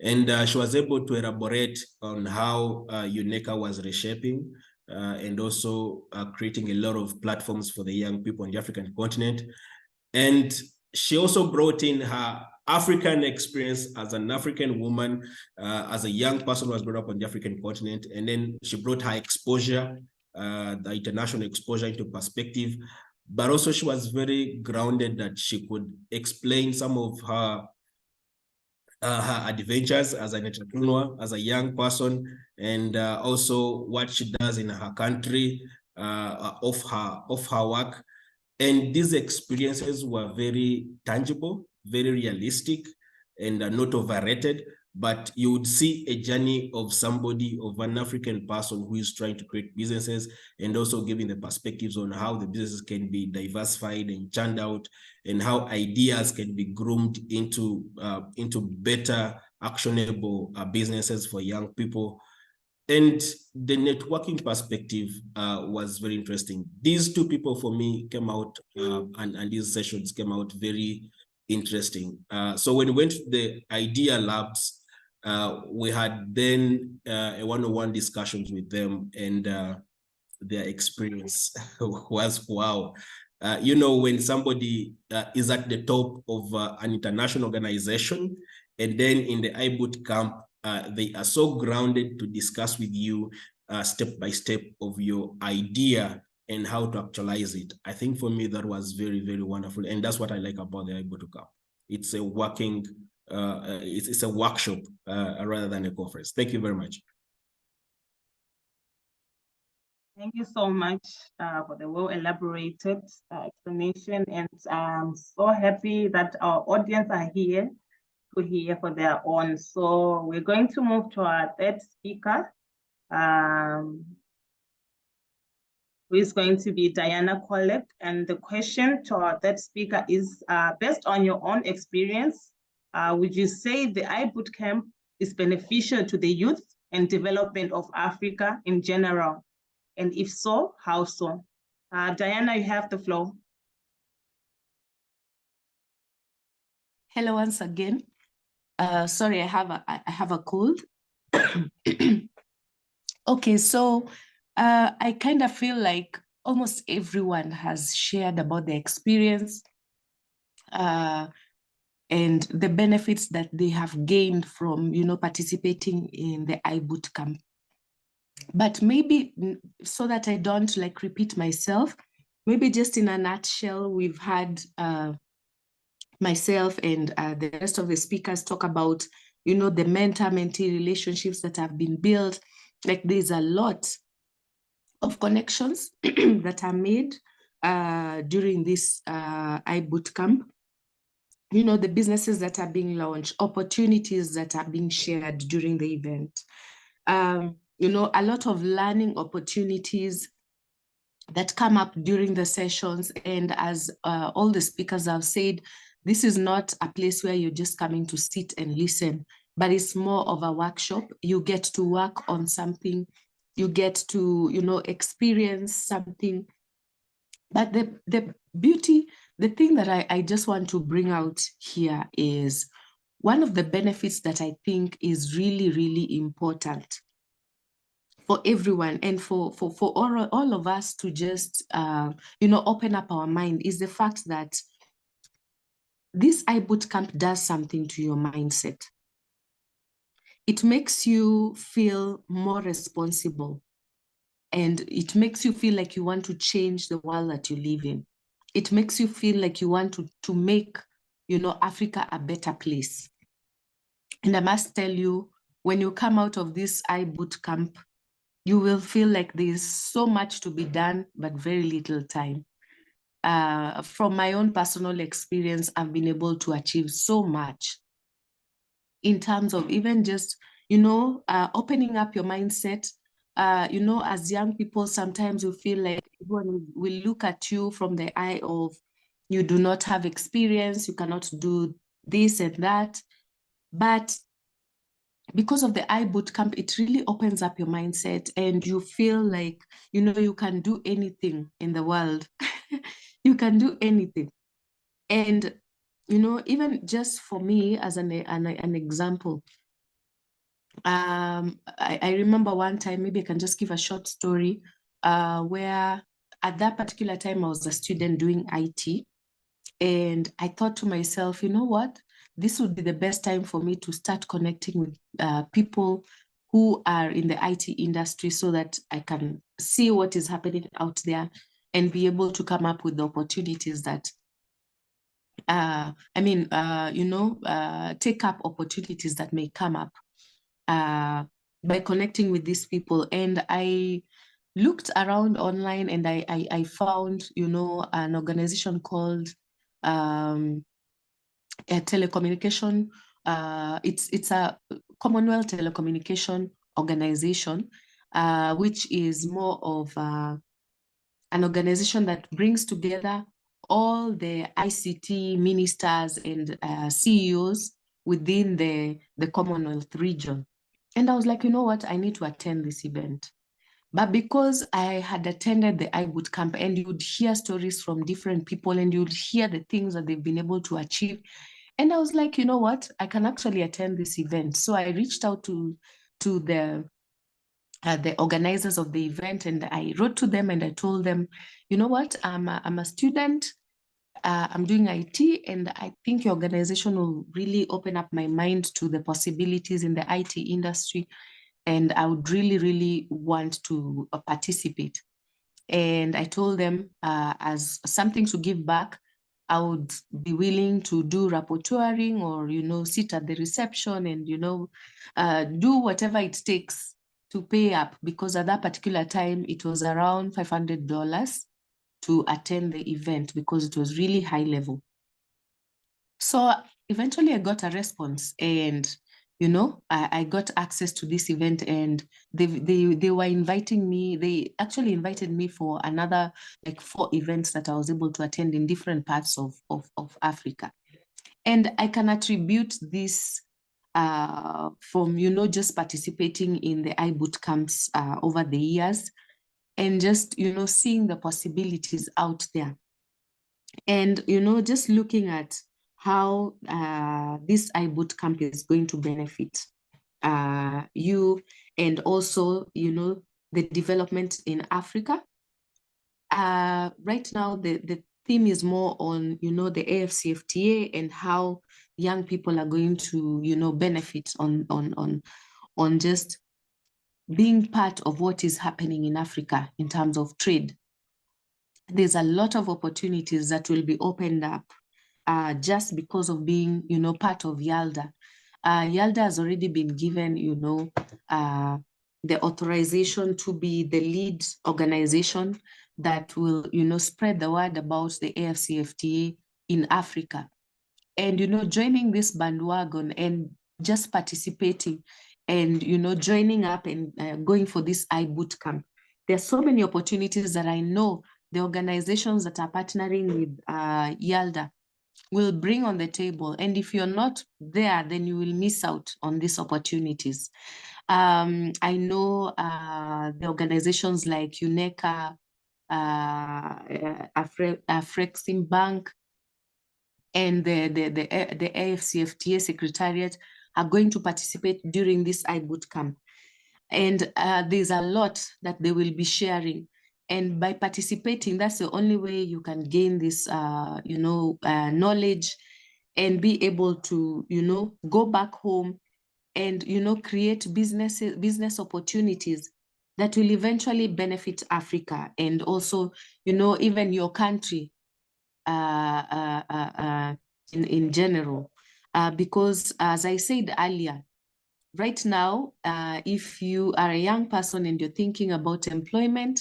S6: And she was able to elaborate on how UNECA was reshaping and also creating a lot of platforms for the young people on the African continent. And she also brought in her African experience as an African woman, as a young person who was brought up on the African continent. And then she brought her exposure, the international exposure, into perspective. But also she was very grounded that she could explain some of her adventures as an entrepreneur, as a young person, and also what she does in her country, of her work. And these experiences were very tangible, very realistic, and not overrated. But you would see a journey of somebody, of an African person who is trying to create businesses, and also giving the perspectives on how the businesses can be diversified and churned out, and how ideas can be groomed into better, actionable businesses for young people. And the networking perspective was very interesting. These two people for me came out, and these sessions came out very interesting. So when we went to the Idea Labs, we had then a one-on-one discussions with them, and their experience was wow. You know, when somebody is at the top of an international organization, and then in the iBoot Camp, they are so grounded to discuss with you step by step of your idea and how to actualize it. I think for me, that was very, very wonderful. And that's what I like about the iBoot Camp. It's a working, it's a workshop rather than a conference. Thank you very much.
S1: Thank you so much for the well-elaborated explanation. And I'm so happy that our audience are here to hear for their own. So we're going to move to our third speaker, who is going to be Diana Collett. And the question to our third speaker is, based on your own experience, would you say the iBoot Camp is beneficial to the youth and development of Africa in general? And if so, how so? Diana, you have the floor.
S4: Hello once again. Sorry, I have a cold. Okay, so I kind of feel like almost everyone has shared about their experience and the benefits that they have gained from, you know, participating in the iBoot Camp. But maybe so that I don't like repeat myself, maybe just in a nutshell, we've had myself and the rest of the speakers talk about, you know, the mentor-mentee relationships that have been built. Like there's a lot of connections that are made during this iBootcamp. You know, the businesses that are being launched, opportunities that are being shared during the event. You know, a lot of learning opportunities that come up during the sessions. And as all the speakers have said, this is not a place where you're just coming to sit and listen, but it's more of a workshop. You get to work on something, you get to, you know, experience something. But the beauty, the thing that I just want to bring out here is one of the benefits that I think is really, really important for everyone and for all of us to just, you know, open up our mind is the fact that this iBootcamp does something to your mindset. It makes you feel more responsible, and it makes you feel like you want to change the world that you live in. It makes you feel like you want to make, you know, Africa a better place. And I must tell you, when you come out of this iBootcamp, you will feel like there's so much to be done, but very little time. From my own personal experience, I've been able to achieve so much in terms of even just, you know, opening up your mindset. You know, as young people, sometimes you feel like everyone will look at you from the eye of, you do not have experience, you cannot do this and that. But because of the iBootcamp, it really opens up your mindset and you feel like, you know, you can do anything in the world. You can do anything. And, you know, even just for me as an example, I remember one time, maybe I can just give a short story, where at that particular time I was a student doing IT. And I thought to myself, you know what? This would be the best time for me to start connecting with people who are in the IT industry so that I can see what is happening out there and be able to come up with the opportunities that, you know, take up opportunities that may come up by connecting with these people. And I looked around online and I found, you know, an organization called a telecommunication, it's a Commonwealth telecommunication organization, which is more of an organization that brings together all the ICT ministers and CEOs within the Commonwealth region. And I was like, you know what, I need to attend this event. But because I had attended the iBootcamp and you would hear stories from different people and you would hear the things that they've been able to achieve. And I was like, you know what, I can actually attend this event. So I reached out to the organizers of the event and I wrote to them and I told them, you know what, I'm a student, I'm doing IT, and I think your organization will really open up my mind to the possibilities in the IT industry. And I would really, really want to participate. And I told them as something to give back, I would be willing to do rapporteuring or, you know, sit at the reception and, you know, do whatever it takes to pay up, because at that particular time, it was around $500 to attend the event because it was really high level. So eventually I got a response and, you know, I got access to this event and they were inviting me. They actually invited me for another like 4 events that I was able to attend in different parts of Africa. And I can attribute this from, you know, just participating in the iBootcamps over the years and just, you know, seeing the possibilities out there. And, you know, just looking at how this iBootcamp is going to benefit you, and also, you know, the development in Africa. Right now, the theme is more on, you know, the AFCFTA and how young people are going to, you know, benefit on just being part of what is happening in Africa in terms of trade. There's a lot of opportunities that will be opened up just because of being, part of YALDA. YALDA has already been given, the authorization to be the lead organization that will, spread the word about the AFCFTA in Africa. And, joining this bandwagon and just participating and, joining up and going for this iBoot camp. There are so many opportunities that I know the organizations that are partnering with YALDA will bring on the table. And if you're not there, then you will miss out on these opportunities. I know the organizations like UNECA, Afrexim Bank, and the AFCFTA Secretariat are going to participate during this iBoot camp. And there's a lot that they will be sharing. And by participating, that's the only way you can gain this, knowledge and be able to, go back home and, create business opportunities that will eventually benefit Africa and also, even your country in general. Because as I said earlier, right now, if you are a young person and you're thinking about employment,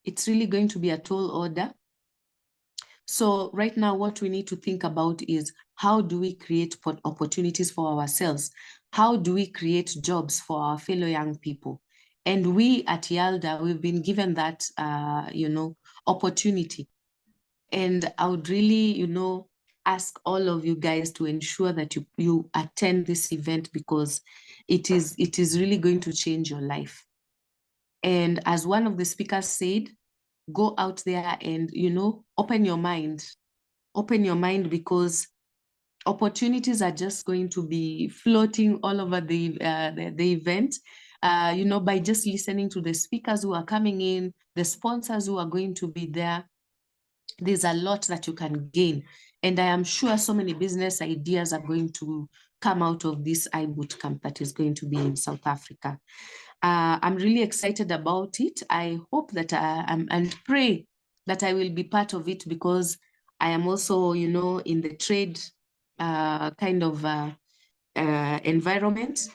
S4: it's really going to be a tall order. So right now, what we need to think about is how do we create opportunities for ourselves? How do we create jobs for our fellow young people? And we at YALDA, we've been given that, opportunity. And I would really, ask all of you guys to ensure that you attend this event because it is really going to change your life. And as one of the speakers said, go out there and, open your mind because opportunities are just going to be floating all over the event, by just listening to the speakers who are coming in, the sponsors who are going to be there. There's a lot that you can gain. And I am sure so many business ideas are going to come out of this iBoot camp that is going to be in South Africa. I'm really excited about it. I hope that and pray that I will be part of it because I am also, in the trade kind of environment.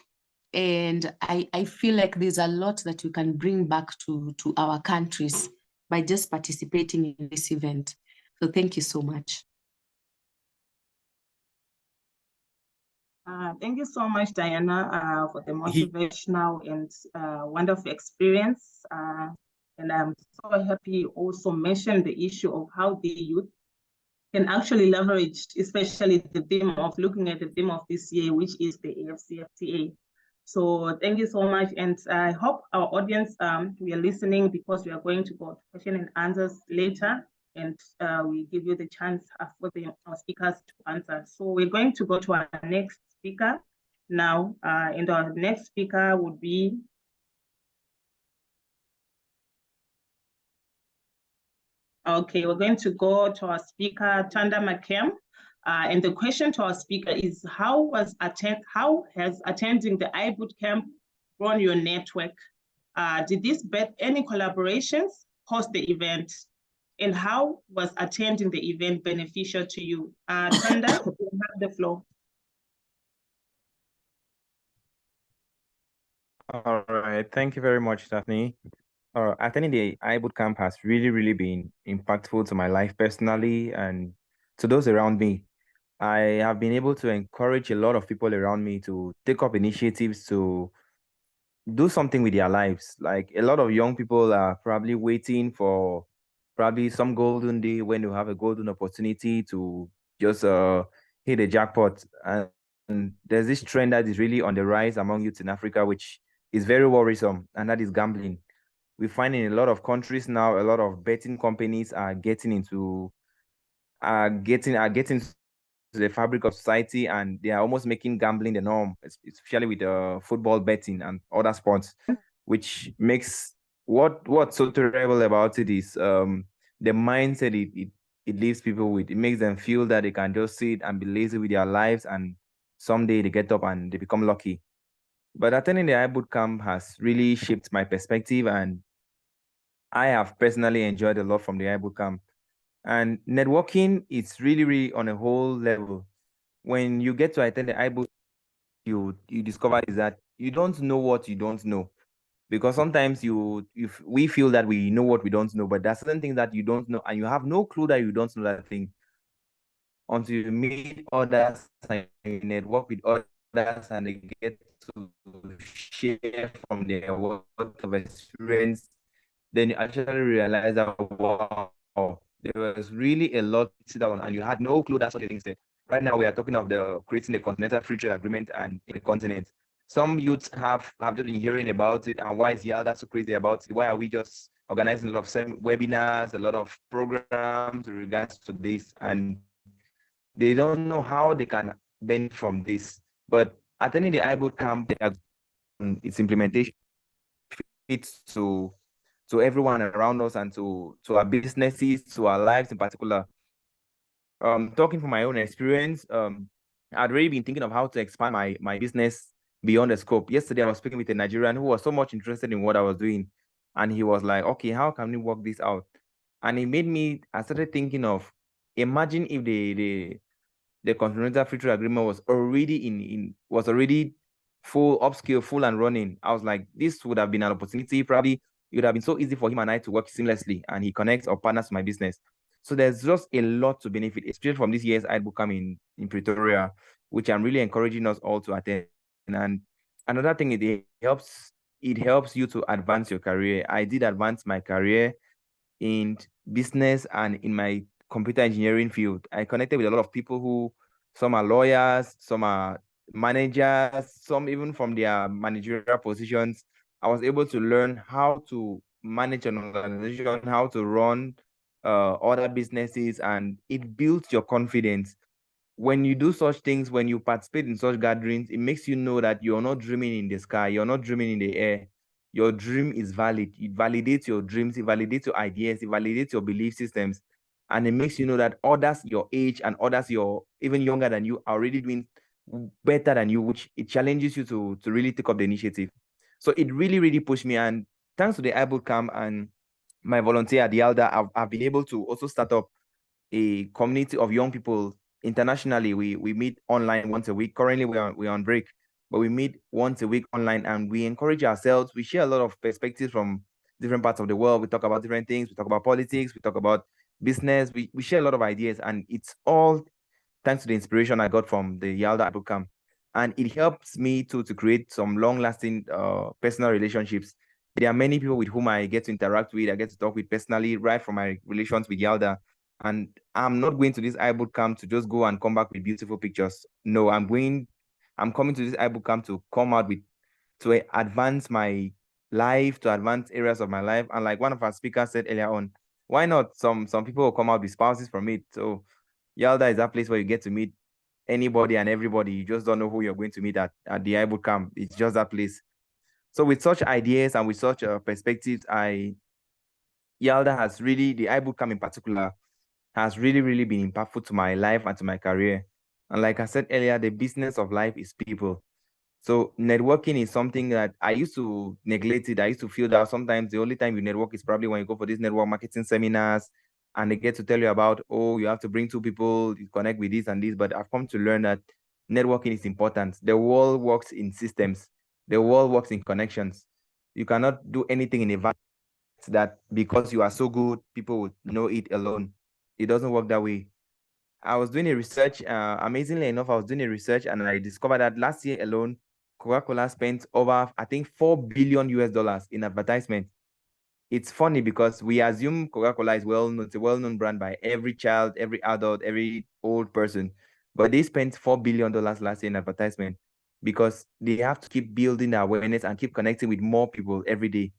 S4: And I feel like there's a lot that we can bring back to our countries by just participating in this event. So thank you so much.
S1: Thank you so much, Diana, for the motivational and wonderful experience. And I'm so happy you also mentioned the issue of how the youth can actually leverage, especially the theme of looking at the theme of this year, which is the AFCFTA. So thank you so much. And I hope our audience, we are listening because we are going to go to question and answers later. And we give you the chance for our speakers to answer. So we're going to go to our next speaker now. And our next speaker would be okay, we're going to go to our speaker, Tanda Makem. And the question to our speaker is, how has attending the iBoot camp grown your network? Did this birth any collaborations post the event? And how was attending the event beneficial to you? Tanda, you have the floor.
S5: All right, thank you very much, Daphne. Attending the iBoot camp has really been impactful to my life personally and to those around me. I have been able to encourage a lot of people around me to take up initiatives to do something with their lives. Like a lot of young people are probably waiting for probably some golden day when you have a golden opportunity to just hit a jackpot. And there's this trend that is really on the rise among youth in Africa, which is very worrisome, and that is gambling. We find in a lot of countries now, a lot of betting companies are getting into to the fabric of society, and they are almost making gambling the norm, especially with football betting and other sports, which makes what's so terrible about it is the mindset it leaves people with. It makes them feel that they can just sit and be lazy with their lives, and someday they get up and they become lucky. But attending the iBoot camp has really shaped my perspective, and I have personally enjoyed a lot from the iBoot camp. And networking is really, really on a whole level. When you get to attend the iBook, you discover is that you don't know what you don't know. Because sometimes we feel that we know what we don't know, but there's certain things that you don't know, and you have no clue that you don't know that thing until you meet others and you network with others and they get to share from their wealth of experience. Then you actually realize that, wow, there was really a lot to sit down and you had no clue that such a thing said. Right now, we are talking of the creating the Continental Free Trade Agreement and the continent. Some youths have just been hearing about it, and why is YALDA so crazy about it? Why are we just organizing a lot of webinars, a lot of programs in regards to this? And they don't know how they can benefit from this. But attending the iBoot camp, its implementation fits to everyone around us and to our businesses, to our lives in particular. Talking from my own experience, I'd really been thinking of how to expand my business beyond the scope. Yesterday, I was speaking with a Nigerian who was so much interested in what I was doing. And he was like, okay, how can we work this out? And I started thinking of, imagine if the Continental Free Trade Agreement was already full upscale, full and running. I was like, this would have been an opportunity. Probably it would have been so easy for him and I to work seamlessly, and he connects or partners to my business. So there's just a lot to benefit, especially from this year's iBookcamp in Pretoria, which I'm really encouraging us all to attend. And another thing, it helps you to advance your career. I did advance my career in business and in my computer engineering field. I connected with a lot of people who, some are lawyers, some are managers, some even from their managerial positions. I was able to learn how to manage an organization, how to run other businesses, and it builds your confidence. When you do such things, when you participate in such gatherings, it makes you know that you're not dreaming in the sky, you're not dreaming in the air. Your dream is valid. It validates your dreams, it validates your ideas, it validates your belief systems. And it makes you know that others your age and others you're even younger than you are already doing better than you, which it challenges you to really take up the initiative. So it really, really pushed me. And thanks to the iBoot camp and my volunteer at YALDA, I've been able to also start up a community of young people internationally. We meet online once a week. Currently, we're on break, but we meet once a week online, and we encourage ourselves. We share a lot of perspectives from different parts of the world. We talk about different things. We talk about politics. We talk about business. We share a lot of ideas, and it's all thanks to the inspiration I got from the YALDA bootcamp. And it helps me to create some long-lasting personal relationships. There are many people with whom I get to interact with, I get to talk with personally, right from my relations with YALDA. And I'm not going to this iBoot camp to just go and come back with beautiful pictures. No, I'm coming to this iBoot camp to come out with, to advance my life, to advance areas of my life. And like one of our speakers said earlier on, why not? Some people will come out with spouses from it. So YALDA is that place where you get to meet anybody and everybody. You just don't know who you're going to meet at the iBoot camp. It's just that place. So with such ideas and with such perspectives, YALDA has really, the iBoot camp in particular, has really, really been impactful to my life and to my career. And like I said earlier, the business of life is people. So networking is something that I used to neglect it. I used to feel that sometimes the only time you network is probably when you go for these network marketing seminars and they get to tell you about, oh, you have to bring two people, you connect with this and this. But I've come to learn that networking is important. The world works in systems. The world works in connections. You cannot do anything in a vacuum that because you are so good, people would know it alone. It doesn't work that way. I was doing a research, amazingly enough, I was doing a research and I discovered that last year alone, Coca-Cola spent over, I think, $4 billion US in advertisement. It's funny because we assume Coca-Cola is well-known, it's a well-known brand by every child, every adult, every old person. But they spent $4 billion last year in advertisement because they have to keep building the awareness and keep connecting with more people every day.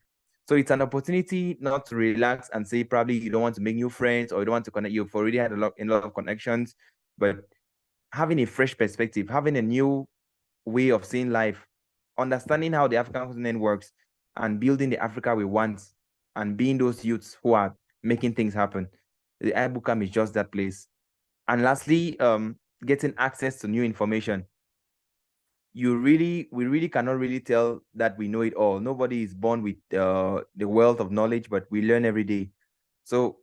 S5: So it's an opportunity not to relax and say probably you don't want to make new friends or you don't want to connect. You've already had a lot of connections, but having a fresh perspective, having a new way of seeing life, understanding how the African continent works, and building the Africa we want, and being those youths who are making things happen. The iBookcamp is just that place. And lastly, getting access to new information. We really cannot really tell that we know it all. Nobody is born with the wealth of knowledge, but we learn every day. So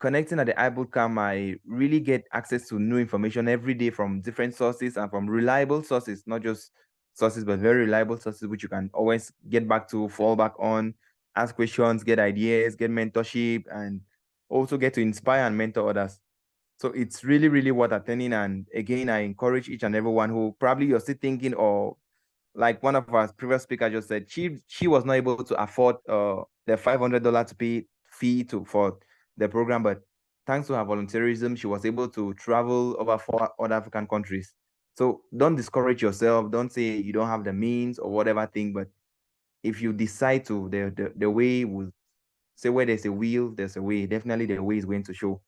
S5: connecting at the iBootcamp, I really get access to new information every day from different sources and from reliable sources, not just sources, but very reliable sources, which you can always get back to, fall back on, ask questions, get ideas, get mentorship, and also get to inspire and mentor others. So it's really, really worth attending. And again, I encourage each and everyone who probably you're still thinking, or like one of our previous speakers just said, she was not able to afford the $500 to pay fee for the program, but thanks to her volunteerism, she was able to travel over 4 other African countries. So don't discourage yourself. Don't say you don't have the means or whatever thing, but if you decide to, the way will say where there's a will, there's a way. Definitely the way is going to show.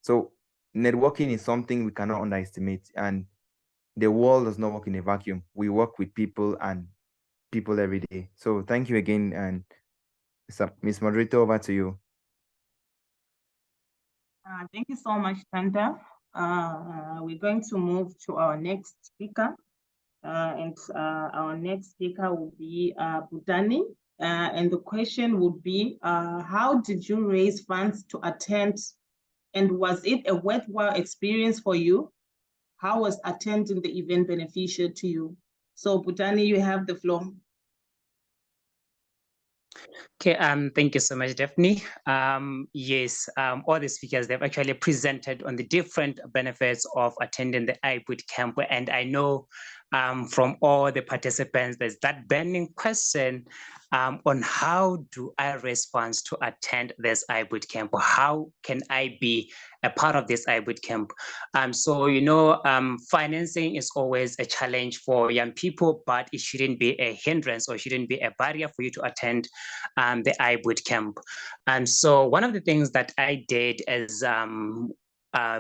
S5: So networking is something we cannot underestimate, and the world does not work in a vacuum. We work with people and people every day. So thank you again, and Ms. Moderator, over to you.
S1: Thank you so much, Tanta. We're going to move to our next speaker. Our next speaker will be Budani. And the question would be, how did you raise funds to attend? And was it a worthwhile experience for you? How was attending the event beneficial to you? So Budani, you have the floor.
S3: Okay, thank you so much, Daphne. Yes, all the speakers, they've actually presented on the different benefits of attending the iBootcamp, and I know from all the participants, there's that burning question on how do I raise funds to attend this iBootcamp? How can I be a part of this iBootcamp? So, you know, financing is always a challenge for young people, but it shouldn't be a hindrance or shouldn't be a barrier for you to attend the iBootcamp. So one of the things that I did is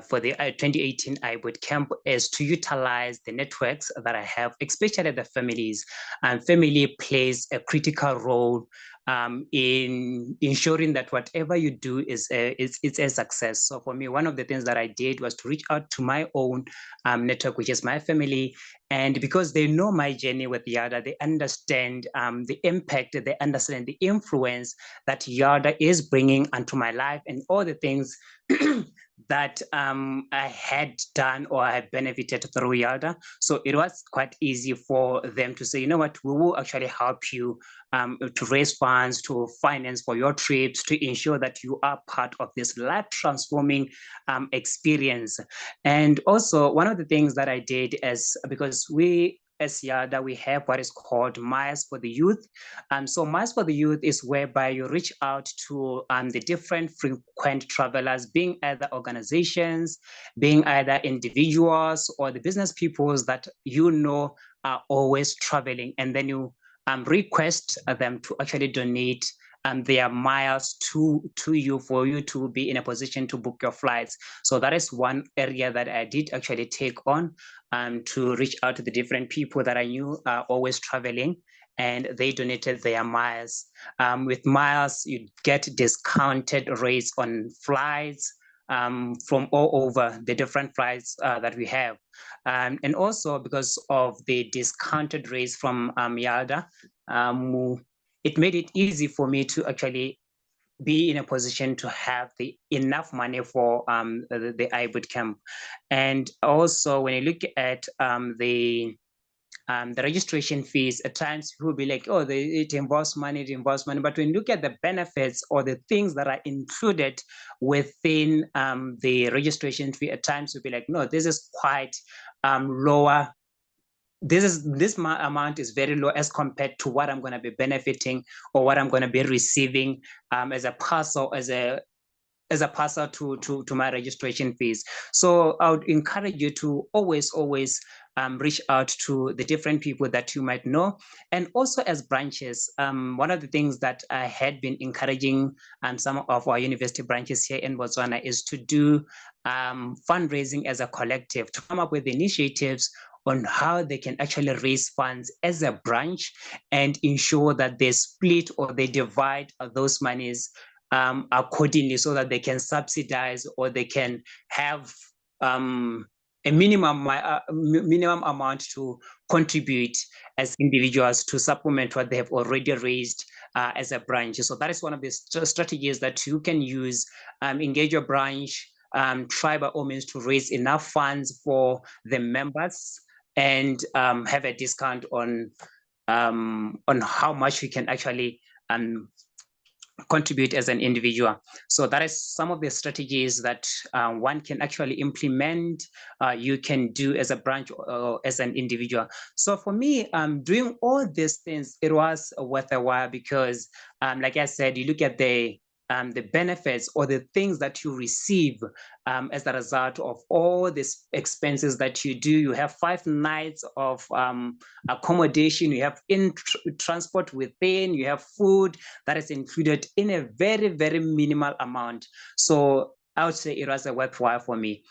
S3: for the 2018 iBootcamp is to utilize the networks that I have, especially the families. And family plays a critical role in ensuring that whatever you do it's a success. So for me, one of the things that I did was to reach out to my own network, which is my family. And because they know my journey with YALDA, they understand the impact, they understand the influence that YALDA is bringing onto my life and all the things that I had done or I had benefited through YALDA. So it was quite easy for them to say, you know what, we will actually help you to raise funds, to finance for your trips, to ensure that you are part of this life-transforming experience. And also, one of the things that I did is, because we, as YALDA, we have what is called Miles for the Youth. So Miles for the Youth is whereby you reach out to the different frequent travelers, being either organizations, being either individuals or the business people that you know are always traveling, and then you request them to actually donate their miles to you for you to be in a position to book your flights. So that is one area that I did actually take on to reach out to the different people that I knew are always traveling, and they donated their miles. With miles, you get discounted rates on flights from all over the different flights that we have. And also because of the discounted rates from YALDA, it made it easy for me to actually be in a position to have the enough money for the iBootcamp. And also when you look at the registration fees, at times people will be like, oh, it involves money, but when you look at the benefits or the things that are included within the registration fee, at times you'll be like, no, this is quite lower. This amount is very low as compared to what I'm going to be benefiting or what I'm going to be receiving as a parcel, as a parcel to my registration fees. So I would encourage you to always reach out to the different people that you might know. And also as branches, one of the things that I had been encouraging some of our university branches here in Botswana is to do fundraising as a collective, to come up with initiatives on how they can actually raise funds as a branch and ensure that they split or they divide those monies accordingly, so that they can subsidize or they can have a minimum amount to contribute as individuals to supplement what they have already raised as a branch. So that is one of the strategies that you can use. Engage your branch, try by all means to raise enough funds for the members, and have a discount on how much you can actually contribute as an individual. So that is some of the strategies that one can actually implement, you can do as a branch or as an individual. So for me, doing all these things, it was worth a while because, like I said, you look at the benefits or the things that you receive as a result of all these expenses that you do. You have 5 nights of accommodation, you have transport within, you have food that is included in a very, very minimal amount. So I would say it was a worthwhile for me.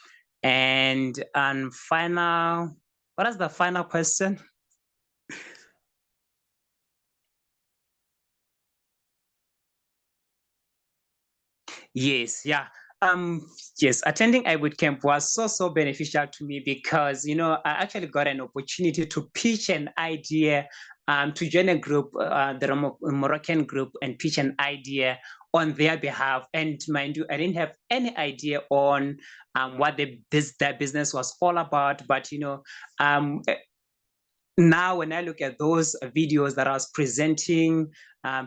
S3: And final, what is the final question? Yes, yeah. Yes, attending iBoot camp was so beneficial to me because, you know, I actually got an opportunity to pitch an idea, to join a group, the Moroccan group, and pitch an idea on their behalf. And mind you, I didn't have any idea on what their business was all about. But, you know, now when I look at those videos that I was presenting,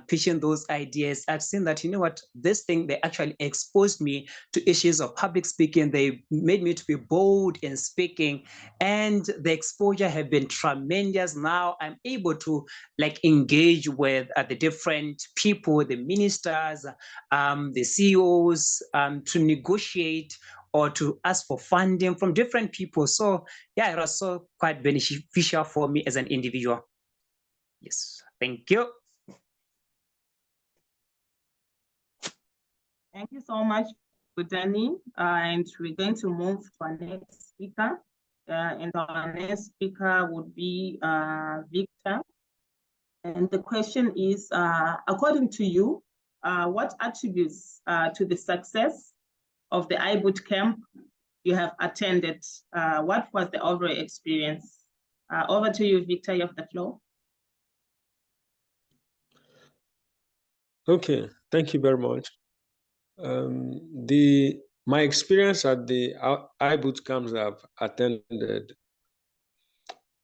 S3: pitching those ideas, I've seen that, you know what, this thing, they actually exposed me to issues of public speaking. They made me to be bold in speaking, and the exposure have been tremendous. Now I'm able to like engage with the different people, the ministers, the CEOs, to negotiate or to ask for funding from different people. So yeah, it was so quite beneficial for me as an individual. Yes, thank you.
S1: Thank you so much, Budani. And we're going to move to our next speaker. And our next speaker would be Victor. And the question is, according to you, what attributes to the success of the iBoot camp you have attended? What was the overall experience? Over to you, Victor, you have the floor.
S2: Okay, thank you very much. My experience at the iBoot camps I've attended,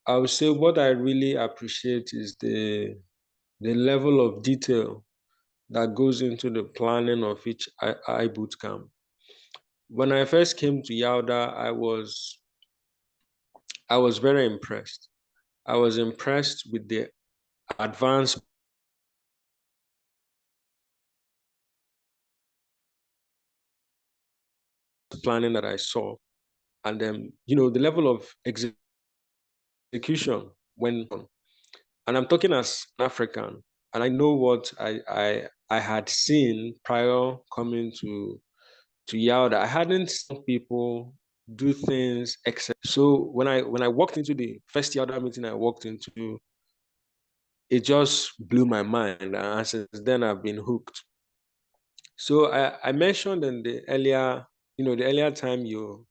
S2: I would say what I really appreciate is the level of detail that goes into the planning of each iBoot camp. When I first came to YALDA, I was very impressed. I was impressed with the advanced planning that I saw, and then, you know, the level of execution went on. And I'm talking as an African, and I know what I had seen prior coming to YALDA. I hadn't seen people do things except. So when I walked into the first YALDA meeting I walked into, it just blew my mind, and since then I've been hooked. So I mentioned in the earlier time you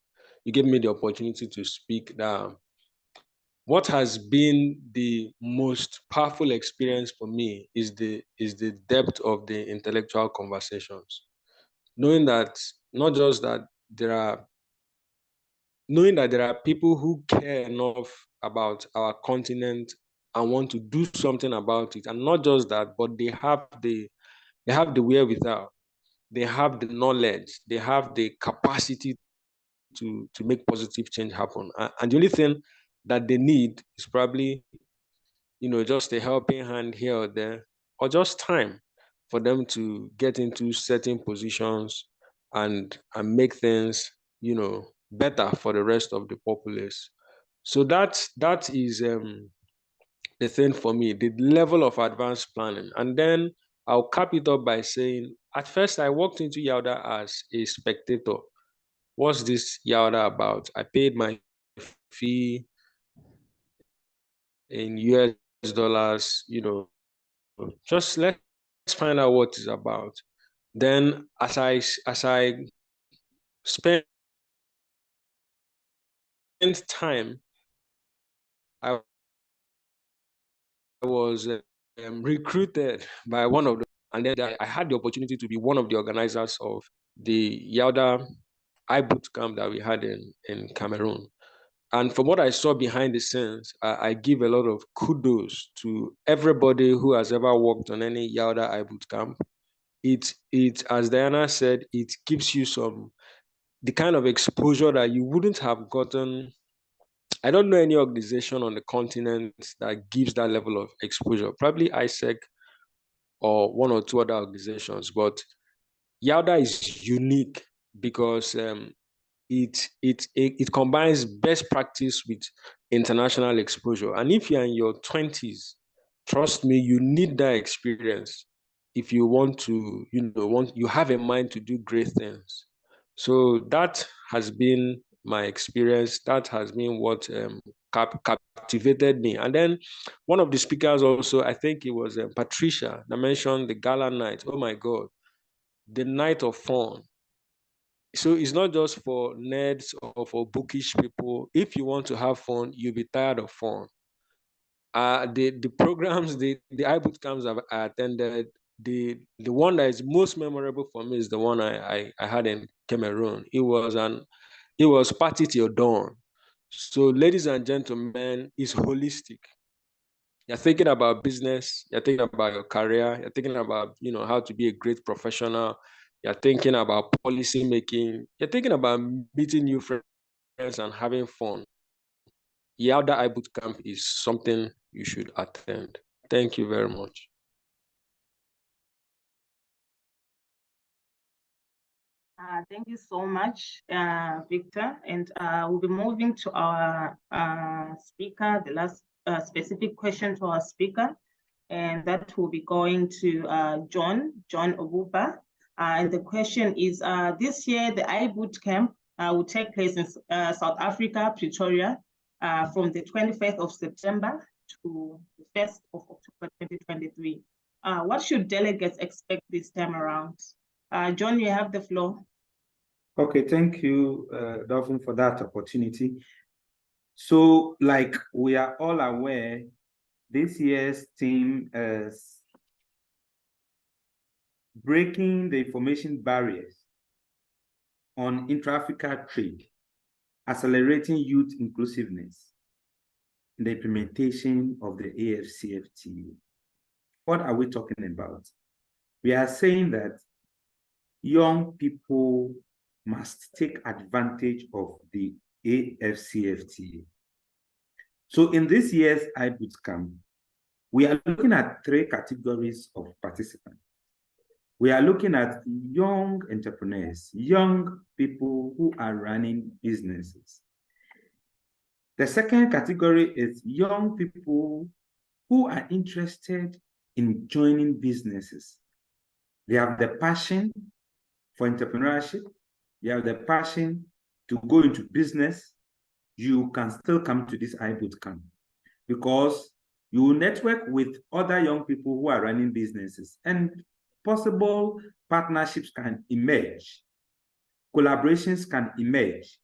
S2: gave me the opportunity to speak, that what has been the most powerful experience for me is the depth of the intellectual conversations. Knowing that there are people who care enough about our continent and want to do something about it, and not just that, but they have the wherewithal, they have the knowledge, they have the capacity to make positive change happen. And the only thing that they need is probably, just a helping hand here or there, or just time for them to get into certain positions and make things, better for the rest of the populace. So that is the thing for me, the level of advanced planning. And then I'll cap it up by saying, at first I walked into YALDA as a spectator. What's this YALDA about? I paid my fee in US dollars, just let's find out what it's about. Then as I spent time, I was recruited by one of the, and then I had the opportunity to be one of the organizers of the YALDA iBoot camp that we had in Cameroon. And from what I saw behind the scenes, I give a lot of kudos to everybody who has ever worked on any YALDA iBoot camp. It, as Diana said, it gives you the kind of exposure that you wouldn't have gotten. I don't know any organization on the continent that gives that level of exposure. Probably ISEC or one or two other organizations, but YALDA is unique because it combines best practice with international exposure. And if you're in your 20s, trust me, you need that experience if you want to, you have a mind to do great things. So that has been my experience. That has been what captivated me. And then one of the speakers also, I think it was Patricia, that mentioned the gala night. Oh my God, the night of fun. So it's not just for nerds or for bookish people. If you want to have fun, you'll be tired of fun. The programs, the iBoot camps I attended, the one that is most memorable for me is the one I had in Cameroon. It was party till dawn. So ladies and gentlemen, it's holistic. You're thinking about business, you're thinking about your career, you're thinking about, how to be a great professional, you're thinking about policy making, you're thinking about meeting new friends and having fun. YALDA iBoot camp is something you should attend. Thank you very much.
S1: Thank you so much, Victor. And we'll be moving to our speaker, the last specific question to our speaker. And that will be going to John Obuba. And the question is, this year, the iBoot camp will take place in South Africa, Pretoria, from the 21st of September to the 1st of October 2023. What should delegates expect this time around? John, you have the floor.
S8: Okay, thank you, Dolphin, for that opportunity. So, like we are all aware, this year's theme is breaking the information barriers on intra-Africa trade, accelerating youth inclusiveness, and the implementation of the AFCFTA. What are we talking about? We are saying that young people must take advantage of the AFCFTA. So in this year's iBoot camp, we are looking at 3 categories of participants. We are looking at young entrepreneurs, young people who are running businesses. The second category is young people who are interested in joining businesses. They have the passion for entrepreneurship. They have the passion to go into business. You can still come to this iBoot camp because you will network with other young people who are running businesses and possible partnerships can emerge. Collaborations can emerge.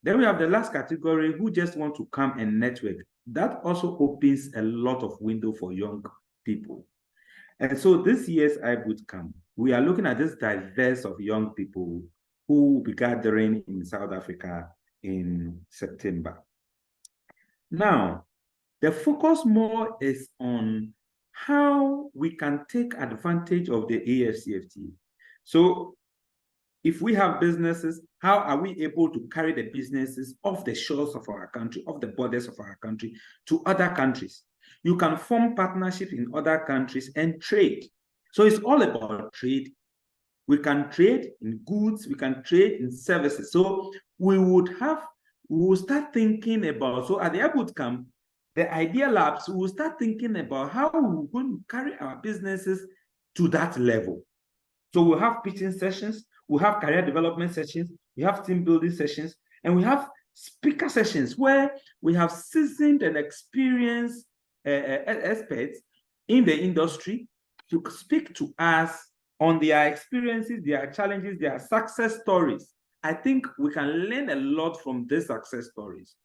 S8: Then we have the last category who just want to come and network. That also opens a lot of window for young people. And so this year's iBoot camp, we are looking at this diverse of young people who will be gathering in South Africa in September. Now, the focus more is on how we can take advantage of the AFCFTA. So if we have businesses, how are we able to carry the businesses off the shores of our country, off the borders of our country to other countries? You can form partnerships in other countries and trade. So it's all about trade. We can trade in goods, we can trade in services. So we will start thinking about, so at the iBoot camp, the Idea Labs, we will start thinking about how we're going to carry our businesses to that level. So we'll have pitching sessions, we'll have career development sessions, we have team building sessions, and we have speaker sessions where we have seasoned and experienced experts in the industry to speak to us on their experiences, their challenges, their success stories. I think we can learn a lot from these success stories.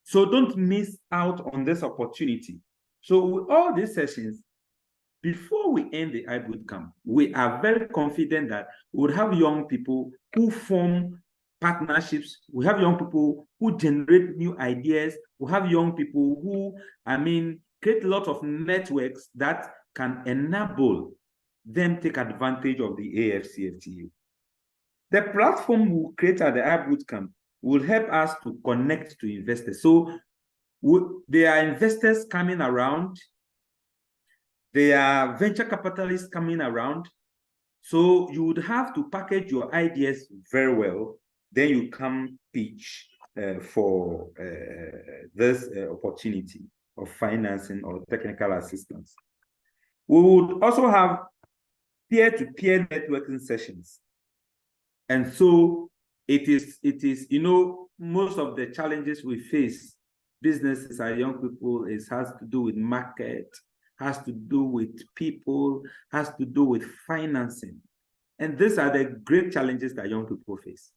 S8: So don't miss out on this opportunity. So with all these sessions, before we end the iBoot camp, we are very confident that we'll have young people who form partnerships. We have young people who generate new ideas. We have young people who, create a lot of networks that can enable them take advantage of the AFCFTA. The platform we create at the iBoot camp will help us to connect to investors. So there are investors coming around. There are venture capitalists coming around. So you would have to package your ideas very well. Then you come pitch for this opportunity of financing or technical assistance. We would also have peer-to-peer networking sessions. And so it is, most of the challenges we face, businesses and young people, has to do with market, has to do with people, has to do with financing. And these are the great challenges that young people face.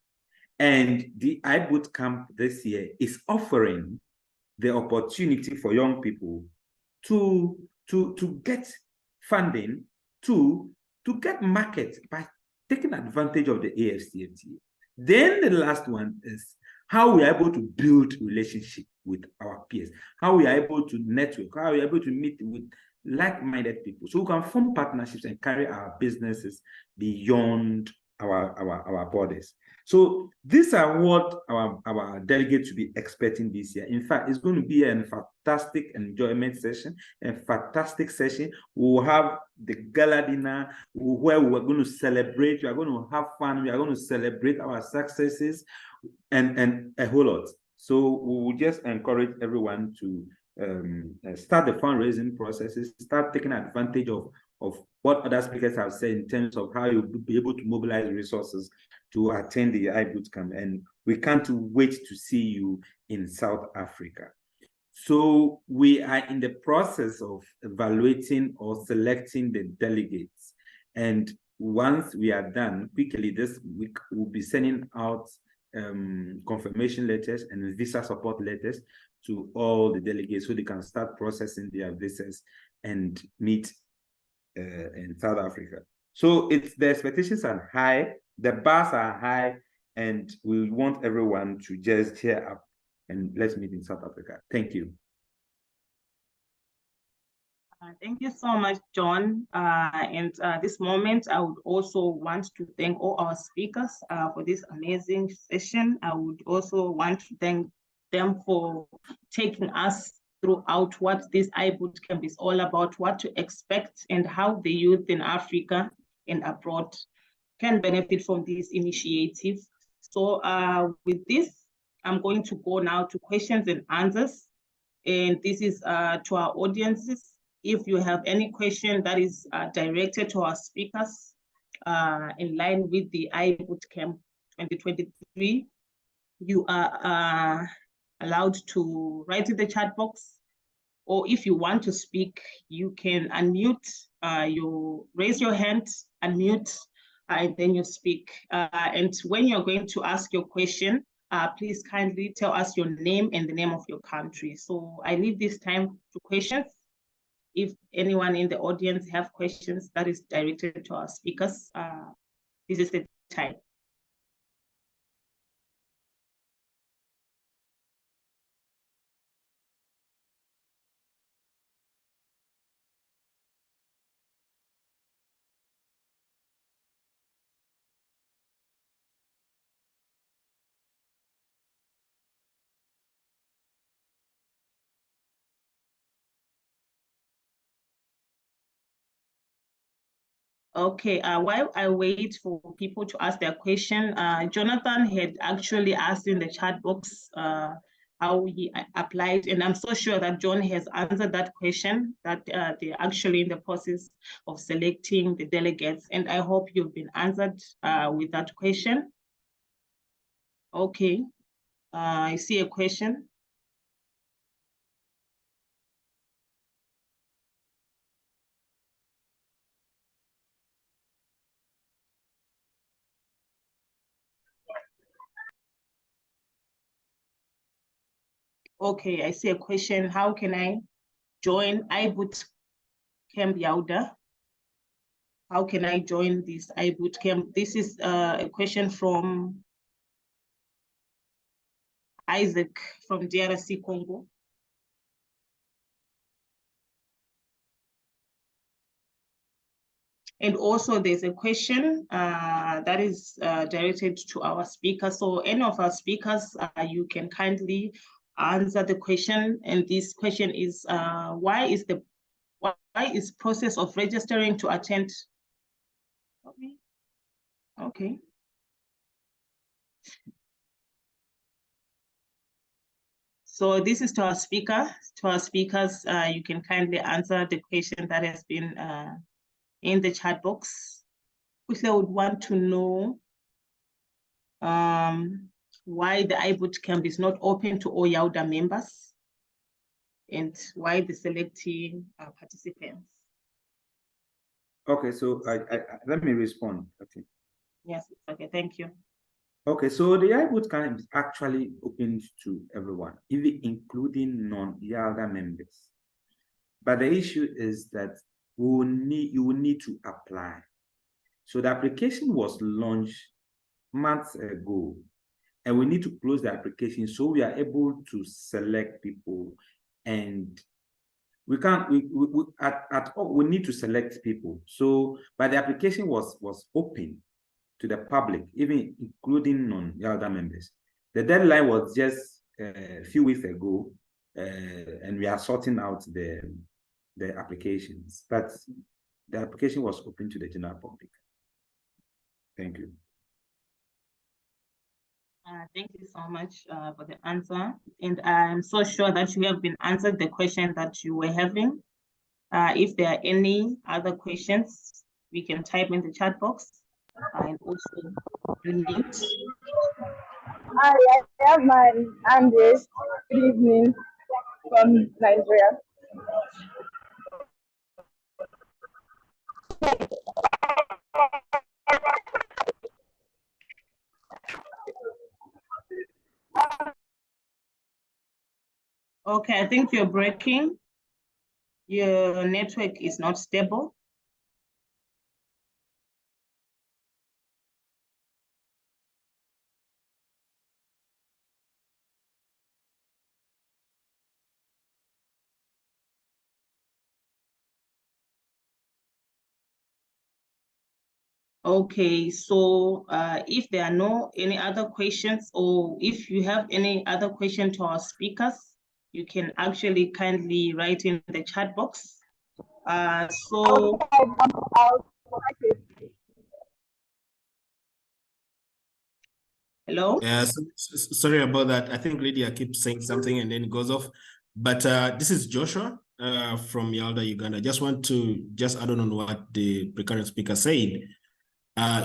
S8: And the iBoot camp this year is offering the opportunity for young people to get funding, to get market by taking advantage of the AFCFTA. Then the last one is how we are able to build relationship with our peers, how we are able to network, how we are able to meet with like-minded people, so we can form partnerships and carry our businesses beyond our borders. So these are what our delegates will be expecting this year. In fact, it's going to be a fantastic enjoyment session, a fantastic session. We'll have the gala dinner where we're going to celebrate. We are going to have fun. We are going to celebrate our successes and a whole lot. So we will just encourage everyone to start the fundraising processes, start taking advantage of what other speakers have said in terms of how you'll be able to mobilize resources to attend the iBoot camp. And we can't wait to see you in South Africa. So we are in the process of evaluating or selecting the delegates. And once we are done, quickly this week, we'll be sending out confirmation letters and visa support letters to all the delegates so they can start processing their visas and meet in South Africa. So the expectations are high, the bars are high, and we want everyone to just cheer up and let's meet in South Africa. Thank you.
S1: Thank you so much, John. And this moment, I would also want to thank all our speakers for this amazing session. I would also want to thank them for taking us throughout what this iBoot camp is all about, what to expect, and how the youth in Africa and abroad can benefit from this initiative. So with this, I'm going to go now to questions and answers. And this is to our audiences. If you have any question that is directed to our speakers in line with the iBoot camp 2023, you are allowed to write in the chat box, or if you want to speak, you can unmute, you raise your hand, unmute, and then you speak. And when you're going to ask your question, please kindly tell us your name and the name of your country. So I leave this time to questions. If anyone in the audience have questions that is directed to our speakers, this is the time. Okay, while I wait for people to ask their question, Jonathan had actually asked in the chat box how he applied, and I'm so sure that John has answered that question, that they're actually in the process of selecting the delegates, and I hope you've been answered with that question. Okay, I see a question. Okay, I see a question. How can I join iBoot Camp YALDA? How can I join this iBoot Camp? This is a question from Isaac from DRC Congo. And also there's a question that is directed to our speaker. So any of our speakers, you can kindly answer the question. And this question is, why is process of registering to attend? Okay. So this is to our speaker. To our speakers, you can kindly answer the question that has been in the chat box. Which I would want to know why the iBoot Camp is not open to all YALDA members and why the selecting participants.
S8: Okay, so let me respond. Okay.
S1: Yes, okay, thank you.
S8: Okay, so the iBoot Camp is actually open to everyone, even including non-YALDA members. But the issue is that you will need to apply. So the application was launched months ago, and we need to close the application so we are able to select people. And we can't, at all, we need to select people. So, but the application was open to the public, even including non-YALDA members. The deadline was just a few weeks ago, and we are sorting out the applications, but the application was open to the general public. Thank you.
S1: Thank you so much for the answer. And I'm so sure that you have been answered the question that you were having. If there are any other questions, we can type in the chat box. And also, you need.
S9: Hi, I have my hand raised. Good evening from Nigeria.
S1: Okay, I think you're breaking. Your network is not stable. Okay, so if there are no any other questions, or if you have any other question to our speakers, you can actually kindly write in the chat box. Hello?
S6: Sorry about that. I think Lydia keeps saying something and then it goes off. But this is Joshua from YALDA, Uganda. Just want to add on what the current speaker said.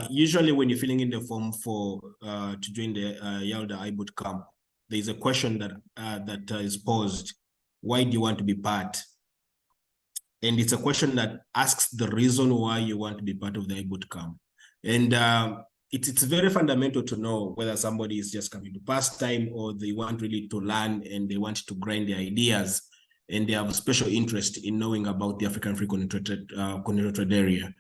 S6: Usually when you're filling in the form for to join the YALDA iBoot Camp, there's a question that is posed. Why do you want to be part? And it's a question that asks the reason why you want to be part of the iBoot Camp. And it's very fundamental to know whether somebody is just coming to pass time or they want really to learn and they want to grind their ideas and they have a special interest in knowing about the African Free Continental Trade Area.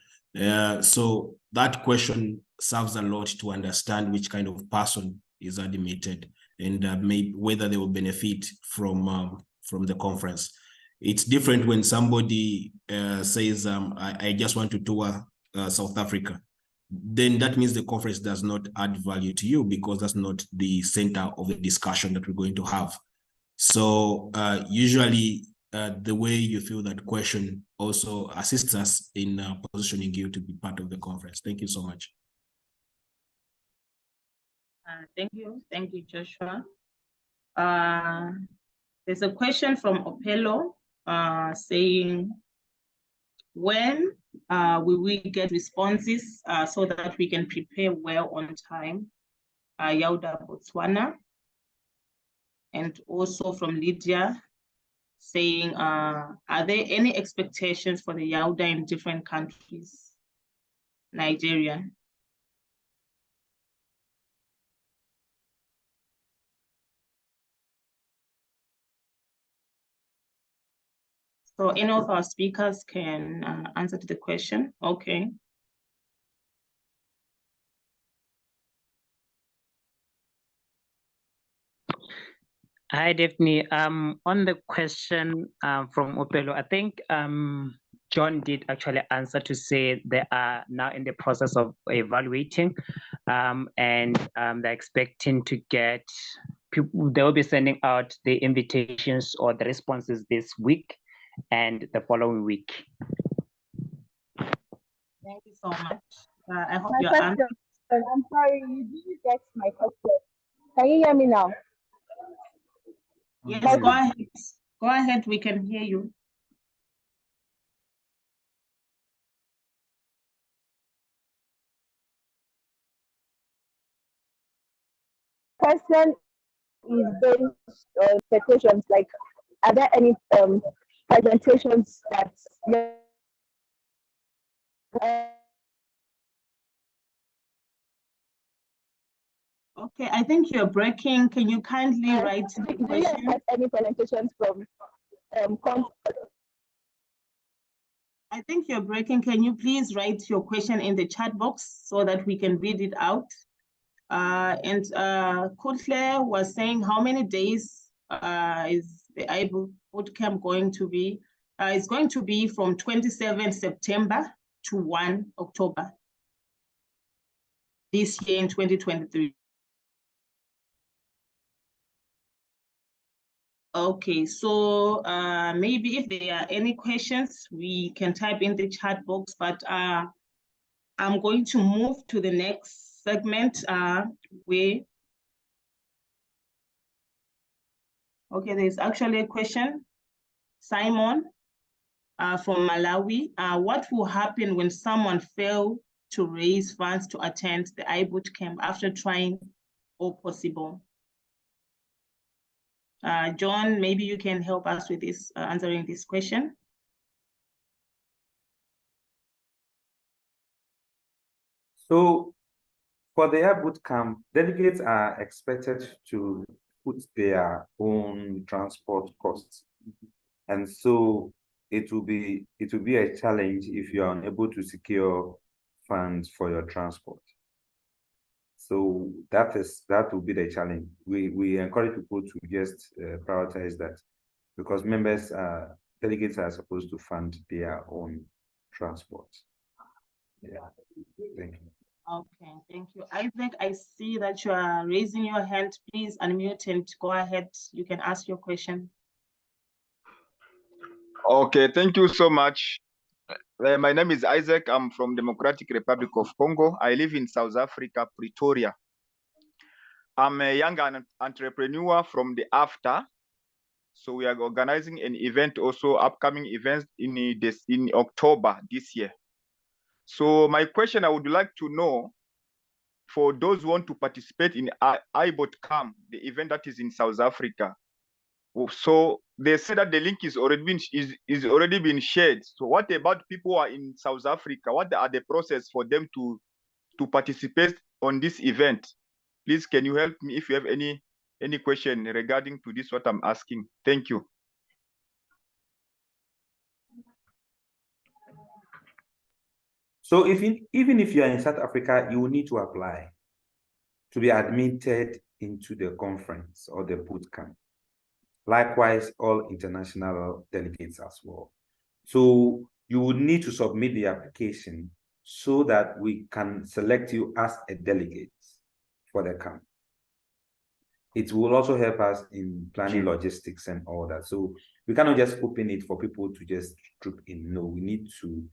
S6: So that question serves a lot to understand which kind of person is admitted and maybe whether they will benefit from the conference. It's different when somebody says, I just want to tour South Africa. Then that means the conference does not add value to you because that's not the center of the discussion that we're going to have. So usually the way you feel that question also assists us in positioning you to be part of the conference. Thank you so much.
S1: Thank you, Joshua. There's a question from Opelo saying, when will we get responses so that we can prepare well on time? YALDA Botswana. And also from Lydia saying, are there any expectations for the YALDA in different countries? Nigeria. So any of our speakers can answer to the question. Okay.
S3: Hi, Daphne. On the question from Opelo, I think John did actually answer to say they are now in the process of evaluating, and they're expecting to get people. They will be sending out the invitations or the responses this week and the following week.
S1: Thank you so much. I hope
S9: My
S1: you're
S9: question, I'm sorry, you didn't get my question. Can you hear me now?
S1: Yes, go ahead. Go ahead, we can hear you.
S9: Question is based on expectations, like are there any presentations that
S1: Okay, I think you're breaking. Can you kindly write the
S9: do you
S1: question?
S9: expect any presentations from
S1: I think you're breaking. Can you please write your question in the chat box so that we can read it out? And Kutler was saying how many days is the IBO bootcamp going to be? It's going to be from 27 September to 1 October this year in 2023. Okay, so maybe if there are any questions, we can type in the chat box, but I'm going to move to the next segment where, okay, there's actually a question. Simon from Malawi, what will happen when someone fails to raise funds to attend the iBoot camp after trying all possible? John, maybe you can help us with this, answering this question.
S8: So for the iBoot camp, delegates are expected to put their own transport costs. And so it will be a challenge if you are unable to secure funds for your transport. So that will be the challenge. We encourage people to just prioritize that, because delegates are supposed to fund their own transport. Yeah, thank you.
S1: Okay, thank you. Isaac, I see that you are raising your hand. Please unmute and go ahead. You can ask your question.
S10: Okay, thank you so much. My name is Isaac. I'm from Democratic Republic of Congo. I live in South Africa, Pretoria. I'm a young entrepreneur from the AFTA. So we are organizing an event, also upcoming events in October this year. So my question, I would like to know, for those who want to participate in iBoot Camp, the event that is in South Africa. So they say that the link is already been shared. So what about people who are in South Africa? What are the process for them to participate on this event? Please, can you help me if you have any question regarding to this, what I'm asking? Thank you.
S8: So even if you are in South Africa, you will need to apply to be admitted into the conference or the boot camp. Likewise, all international delegates as well. So you would need to submit the application so that we can select you as a delegate for the camp. It will also help us in planning logistics and all that. So we cannot just open it for people to just troop in. No, we need to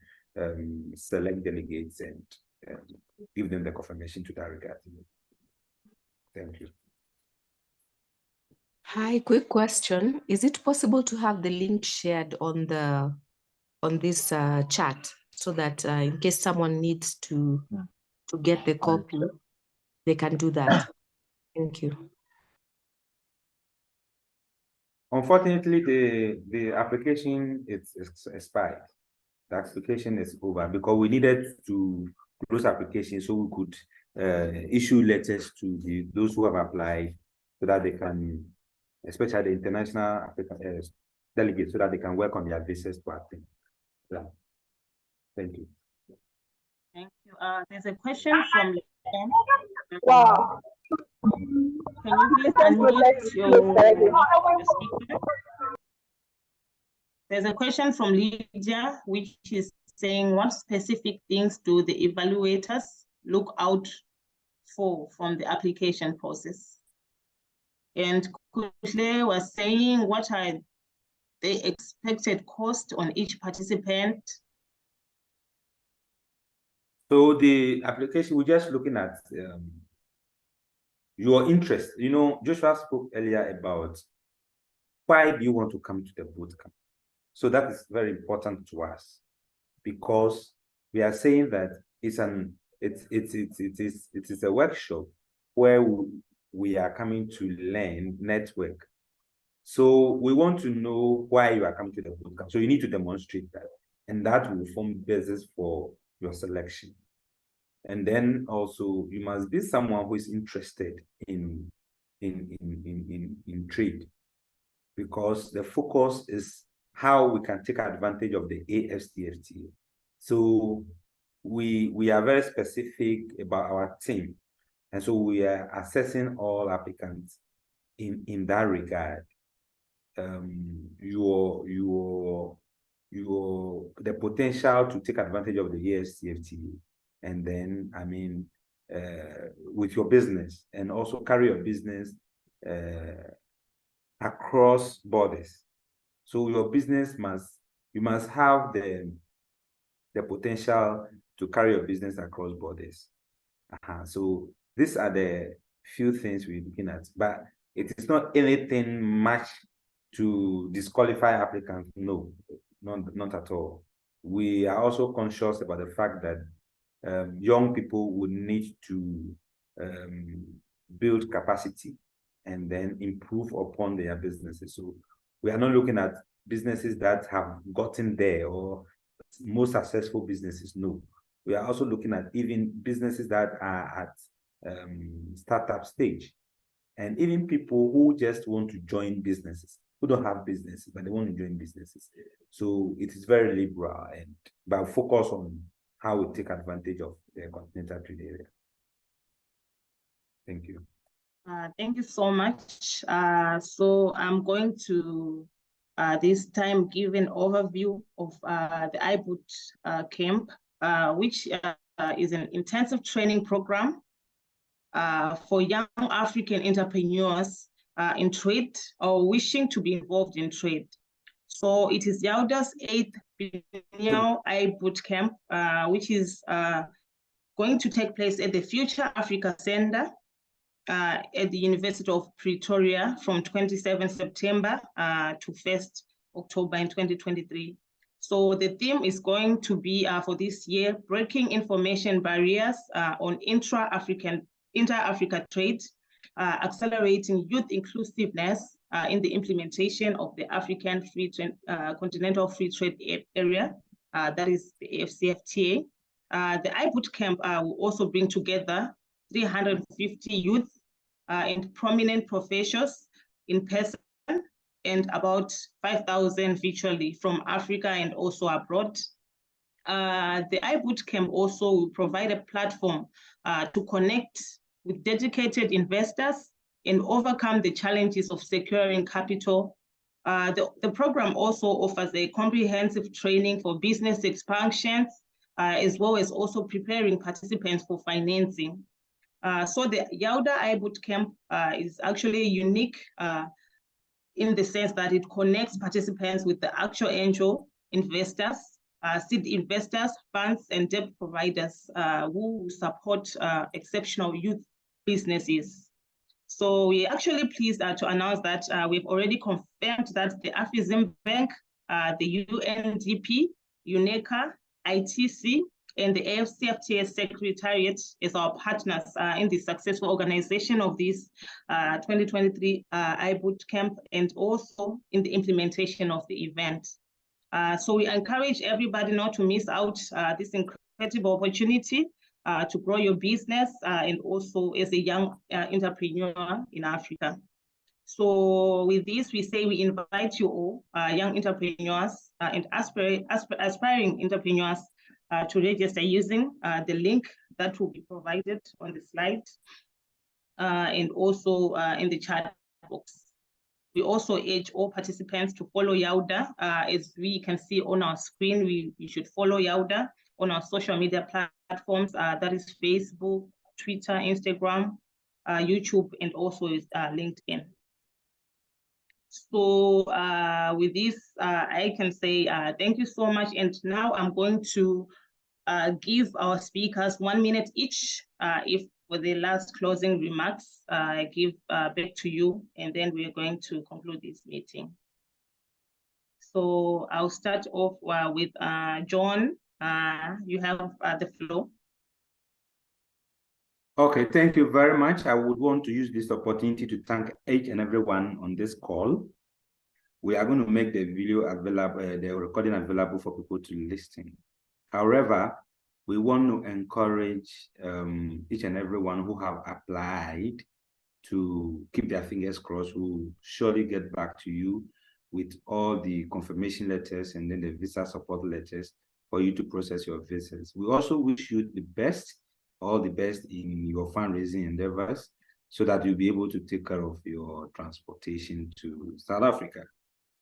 S8: select delegates and give them the confirmation to that regard. Thank you.
S4: Hi, quick question. Is it possible to have the link shared on this chat so that in case someone needs to get the copy, they can do that? Thank you.
S8: Unfortunately, the application is expired. The application is over because we needed to close application so we could issue letters to those who have applied so that they can, especially the international delegates so that they can work on their visas to attend. Yeah. Thank you.
S1: Thank you. There's a question from
S9: Wow.
S1: Can you please unmute your speaker? There's a question from Lydia, which is saying, what specific things do the evaluators look out for from the application process? And Kushle was saying, what are the expected cost on each participant?
S8: So the application, we're just looking at your interest. You know, Joshua spoke earlier about why do you want to come to the bootcamp? So that is very important to us, because we are saying that it is a workshop where we are coming to learn, network. So we want to know why you are coming to the bootcamp. So you need to demonstrate that, and that will form basis for your selection. And then also you must be someone who is interested in trade, because the focus is how we can take advantage of the AFCFTA. So we are very specific about our team, and so we are assessing all applicants in that regard. The potential to take advantage of the AFCFTA, and then I mean with your business, and also carry your business across borders. So your business you must have the potential to carry your business across borders. So these are the few things we're looking at, but it is not anything much to disqualify applicants. No, not at all. We are also conscious about the fact that young people would need to build capacity and then improve upon their businesses. So we are not looking at businesses that have gotten there or most successful businesses. No, we are also looking at even businesses that are at startup stage, and even people who just want to join businesses, who don't have businesses, but they want to join businesses. So it is very liberal, and but focus on how we take advantage of the continental trade area. Thank you.
S1: Thank you so much. So I'm going to this time give an overview of the iBoot camp, which is an intensive training program for young African entrepreneurs in trade or wishing to be involved in trade. So it is YALDA's 8th biennial iBoot camp, which is going to take place at the Future Africa Center at the University of Pretoria from 27 September to 1st October in 2023. So the theme is going to be for this year, breaking information barriers on inter-Africa trade, accelerating youth inclusiveness in the implementation of the African Continental Free Trade Area, that is the AFCFTA. The iBoot camp will also bring together 350 youth and prominent professionals in person, and about 5,000 virtually from Africa and also abroad. The iBoot camp also will provide a platform to connect with dedicated investors and overcome the challenges of securing capital. The program also offers a comprehensive training for business expansion, as well as also preparing participants for financing. So the YALDA iBoot camp is actually unique in the sense that it connects participants with the actual angel investors, seed investors, funds, and debt providers who support exceptional youth businesses. So we're actually pleased to announce that we've already confirmed that the Afrexim Bank, the UNDP, UNECA, ITC, and the AFCFTA Secretariat as our partners in the successful organization of this 2023 iBoot camp, and also in the implementation of the event. So we encourage everybody not to miss out this incredible opportunity to grow your business and also as a young entrepreneur in Africa. So with this, we say we invite you all, young entrepreneurs and aspiring entrepreneurs to register using the link that will be provided on the slide and also in the chat box. We also urge all participants to follow YALDA. As we can see on our screen, we should follow YALDA on our social media platforms, that is Facebook, Twitter, Instagram, YouTube, and also LinkedIn. So with this, I can say thank you so much. And now I'm going to give our speakers 1 minute each. If for the last closing remarks, I give back to you, and then we are going to conclude this meeting. So I'll start off with John. You have the floor.
S8: Okay, thank you very much. I would want to use this opportunity to thank each and everyone on this call. We are going to make the video available, the recording available for people to listen. However, we want to encourage each and everyone who have applied to keep their fingers crossed. We'll surely get back to you with all the confirmation letters and then the visa support letters for you to process your visas. We also wish you the best, all the best in your fundraising endeavors, so that you'll be able to take care of your transportation to South Africa.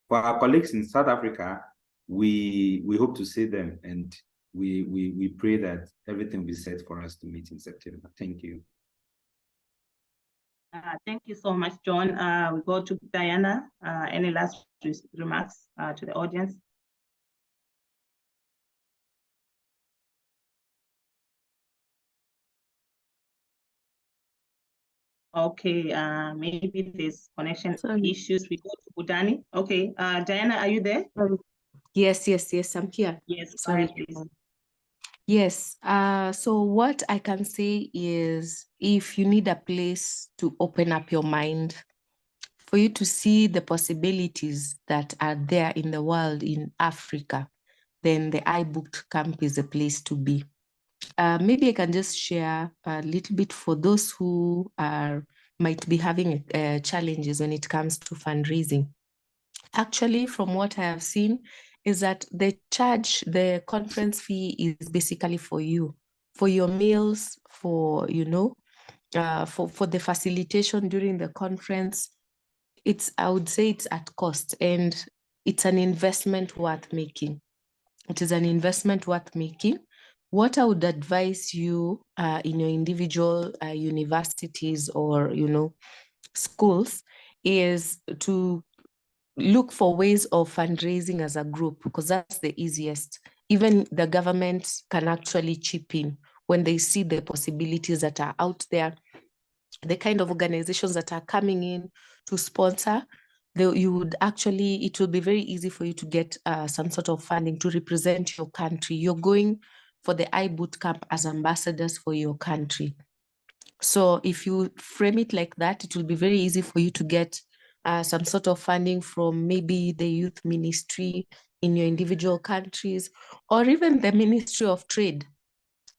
S8: For our colleagues in South Africa, we hope to see them, and we pray that everything will be set for us to meet in September. Thank you.
S1: Thank you so much, John. We go to Diana. Any last remarks to the audience? Okay, maybe there's connection issues. We go to Budani. Okay, Diana, are you there?
S4: Yes, I'm here.
S1: Yes,
S4: sorry,
S1: please.
S4: Yes, so what I can say is, if you need a place to open up your mind, for you to see the possibilities that are there in the world, in Africa, then the iBooked Camp is a place to be. Maybe I can just share a little bit for those who might be having challenges when it comes to fundraising. Actually, from what I have seen, is that the conference fee is basically for you, for your meals, for, for the facilitation during the conference. I would say it's at cost, and it's an investment worth making. It is an investment worth making. What I would advise you in your individual universities or, schools is to look for ways of fundraising as a group, because that's the easiest. Even the government can actually chip in when they see the possibilities that are out there, the kind of organizations that are coming in to sponsor. It will be very easy for you to get some sort of funding to represent your country. You're going for the iBoot Camp as ambassadors for your country. So if you frame it like that, it will be very easy for you to get some sort of funding from maybe the youth ministry in your individual countries, or even the Ministry of Trade.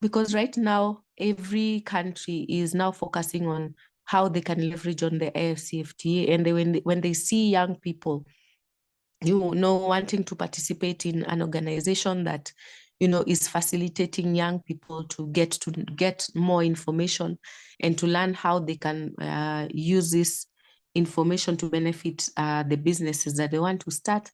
S4: Because right now, every country is now focusing on how they can leverage on the AfCFTA. And when they see young people, wanting to participate in an organization that, is facilitating young people to get more information and to learn how they can use this information to benefit the businesses that they want to start,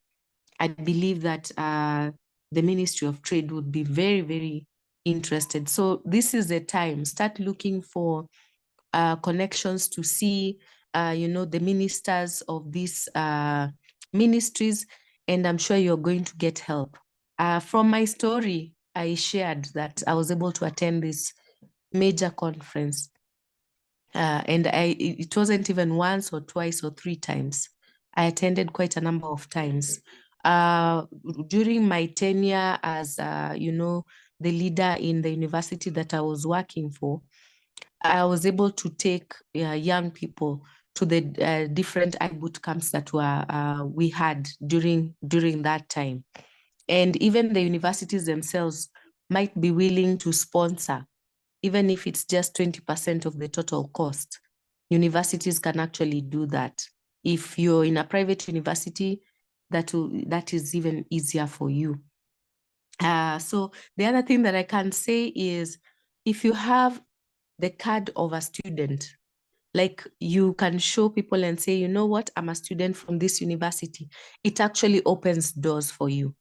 S4: I believe that the Ministry of Trade would be very, very interested. So this is the time. Start looking for connections to see, the ministers of these ministries, and I'm sure you're going to get help. From my story, I shared that I was able to attend this major conference, and it wasn't even once or twice or three times. I attended quite a number of times. During my tenure as, the leader in the university that I was working for, I was able to take young people to the different iBoot camps that we had during that time. And even the universities themselves might be willing to sponsor, even if it's just 20% of the total cost. Universities can actually do that. If you're in a private university, that is even easier for you. So the other thing that I can say is, if you have the card of a student, like you can show people and say, you know what, I'm a student from this university. It actually opens doors for you.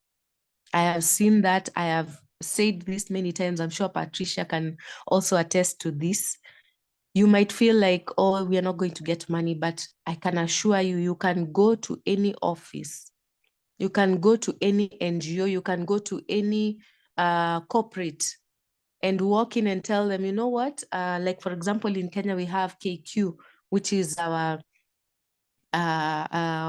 S4: I have seen that. I have said this many times. I'm sure Patricia can also attest to this. You might feel like, oh, we are not going to get money, but I can assure you, you can go to any office. You can go to any NGO. You can go to any corporate and walk in and tell them, you know what, like for example, in Kenya, we have KQ, which is our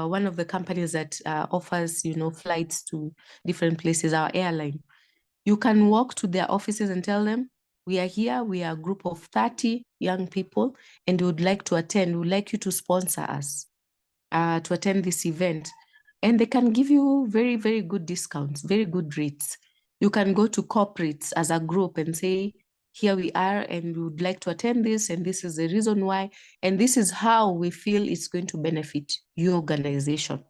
S4: one of the companies that offers, flights to different places, our airline. You can walk to their offices and tell them, we are here, we are a group of 30 young people, and we would like to attend. We would like you to sponsor us to attend this event. And they can give you very, very good discounts, very good rates. You can go to corporates as a group and say, here we are, and we would like to attend this, and this is the reason why, and this is how we feel it's going to benefit your organization.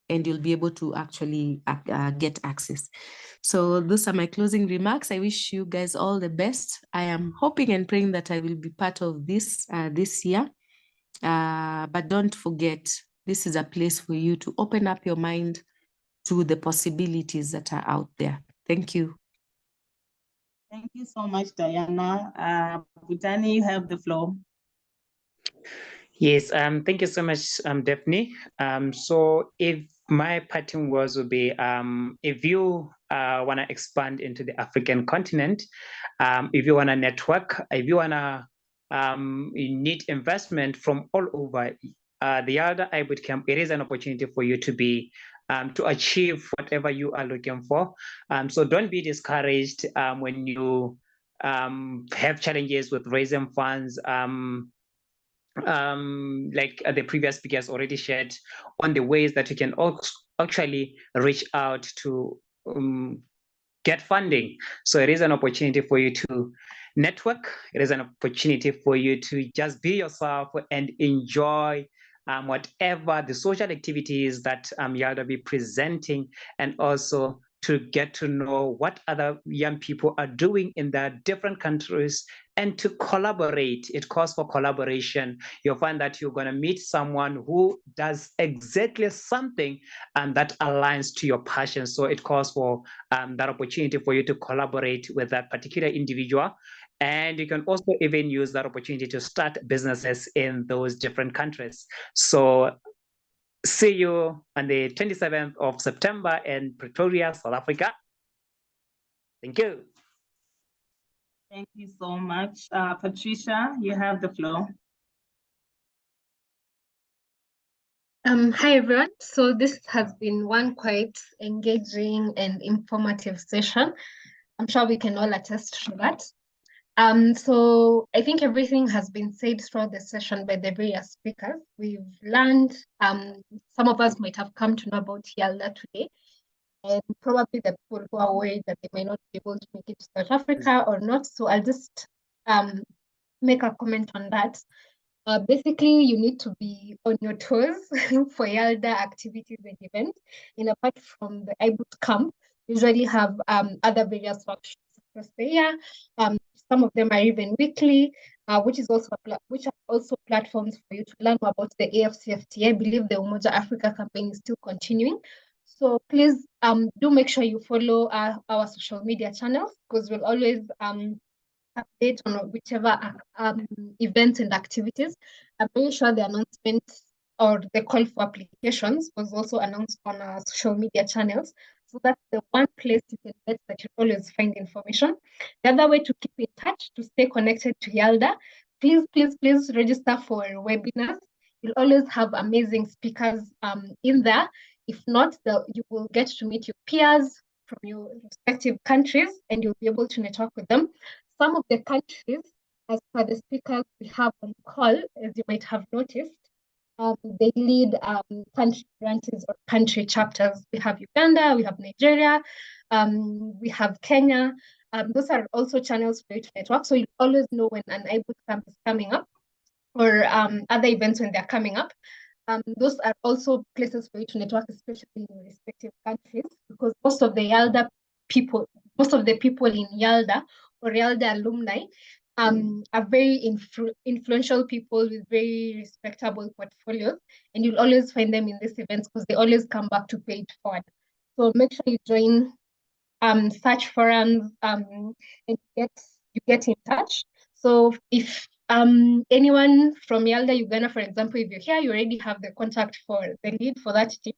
S4: And you'll be able to actually get access. So those are my closing remarks. I wish you guys all the best. I am hoping and praying that I will be part of this this year. But don't forget, this is a place for you to open up your mind to the possibilities that are out there. Thank you.
S1: Thank you so much, Diana. Butani, you have the floor.
S3: Yes, thank you so much, Daphne. So if my parting words would be, if you want to expand into the African continent, if you want to network, if you want to you need investment from all over, the YALDA iBootcamp, it is an opportunity for you to be to achieve whatever you are looking for. So don't be discouraged when you have challenges with raising funds. Like the previous speakers already shared on the ways that you can actually reach out to get funding. So it is an opportunity for you to network. It is an opportunity for you to just be yourself and enjoy whatever the social activities that YALDA be presenting, and also to get to know what other young people are doing in their different countries and to collaborate. It calls for collaboration. You'll find that you're going to meet someone who does exactly something and that aligns to your passion. So it calls for that opportunity for you to collaborate with that particular individual. And you can also even use that opportunity to start businesses in those different countries. So see you on the 27th of September in Pretoria, South Africa. Thank you.
S1: Thank you so much. Patricia, you have the floor.
S7: Hi, everyone. So this has been one quite engaging and informative session. I'm sure we can all attest to that. So I think everything has been said throughout the session by the various speakers. We've learned, some of us might have come to know about YALDA today, and probably the people who are worried that they may not be able to make it to South Africa or not. So I'll just make a comment on that. Basically, you need to be on your toes for YALDA activities and events. And apart from the iBootcamp, usually have other various workshops across the year. Some of them are even weekly, which are also platforms for you to learn more about the AFCFTA. I believe the Umoja Africa campaign is still continuing. So please do make sure you follow our social media channels, because we'll always update on whichever events and activities. I'm very sure the announcement or the call for applications was also announced on our social media channels. So that's the one place you can bet that you always find information. The other way to keep in touch, to stay connected to YALDA, please register for webinars. You'll always have amazing speakers in there. If not, you will get to meet your peers from your respective countries, and you'll be able to network with them. Some of the countries, as per the speakers we have on call, as you might have noticed, they lead country branches or country chapters. We have Uganda, we have Nigeria, we have Kenya. Those are also channels for you to network. So you always know when an iBootcamp is coming up, or other events when they're coming up. those are also places for you to network, especially in your respective countries, because most of the people in YALDA or YALDA alumni are very influential people with very respectable portfolios, and you'll always find them in these events because they always come back to pay it forward. So make sure you join such forums and you get in touch. So if anyone from YALDA Uganda, for example, if you're here, you already have the contact for the lead for that team.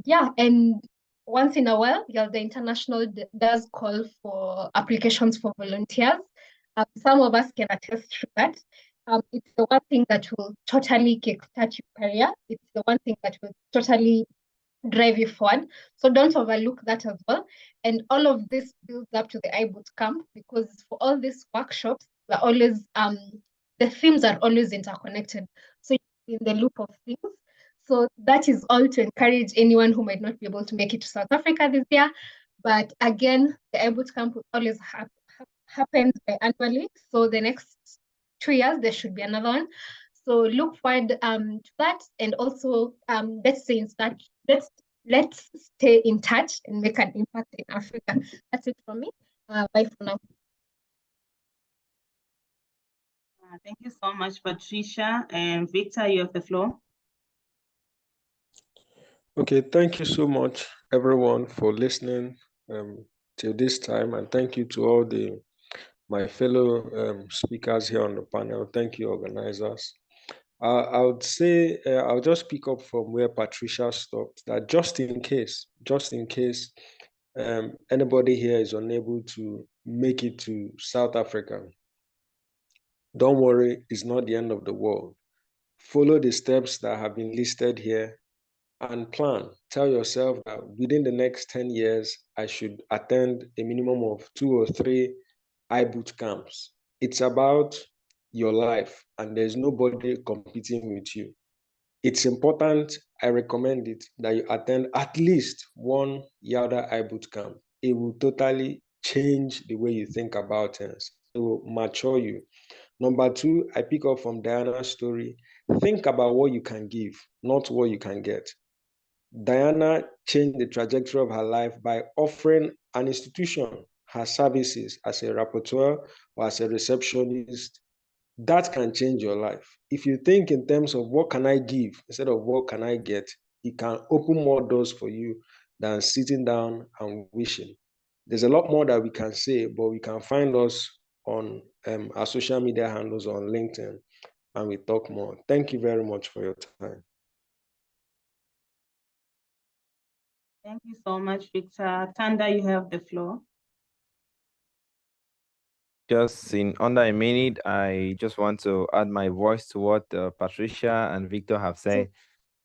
S7: Yeah, and once in a while, YALDA International does call for applications for volunteers. Some of us can attest to that. It's the one thing that will totally kickstart your career. It's the one thing that will totally drive you forward. So don't overlook that as well. And all of this builds up to the iBootcamp, because for all these workshops, we're always the themes are always interconnected. So you're in the loop of things. So that is all to encourage anyone who might not be able to make it to South Africa this year. But again, the iBootcamp will always happen annually. So the next 2 years, there should be another one. So look forward to that. And also, let's stay in touch and make an impact in Africa. That's it from me. Bye for now.
S1: Thank you so much, Patricia. And Victor, you have the floor.
S2: Okay, thank you so much, everyone, for listening till this time, and thank you to all my fellow speakers here on the panel. Thank you, organizers. I would say I'll just pick up from where Patricia stopped, that just in case anybody here is unable to make it to South Africa, don't worry, it's not the end of the world. Follow the steps that have been listed here and plan. Tell yourself that within the next 10 years, I should attend a minimum of 2 or 3 iBootcamps. It's about your life, and there's nobody competing with you. It's important, I recommend it, that you attend at least one YALDA iBootcamp. It will totally change the way you think about things. It will mature you. Number 2, I pick up from Diana's story. Think about what you can give, not what you can get. Diana changed the trajectory of her life by offering an institution her services as a rapporteur or as a receptionist. That can change your life. If you think in terms of what can I give instead of what can I get, it can open more doors for you than sitting down and wishing. There's a lot more that we can say, but we can find us on our social media handles on LinkedIn, and we talk more. Thank you very much for your time.
S1: Thank you so much, Victor. Tanda, you have the floor.
S5: Just in under a minute, I just want to add my voice to what Patricia and Victor have said.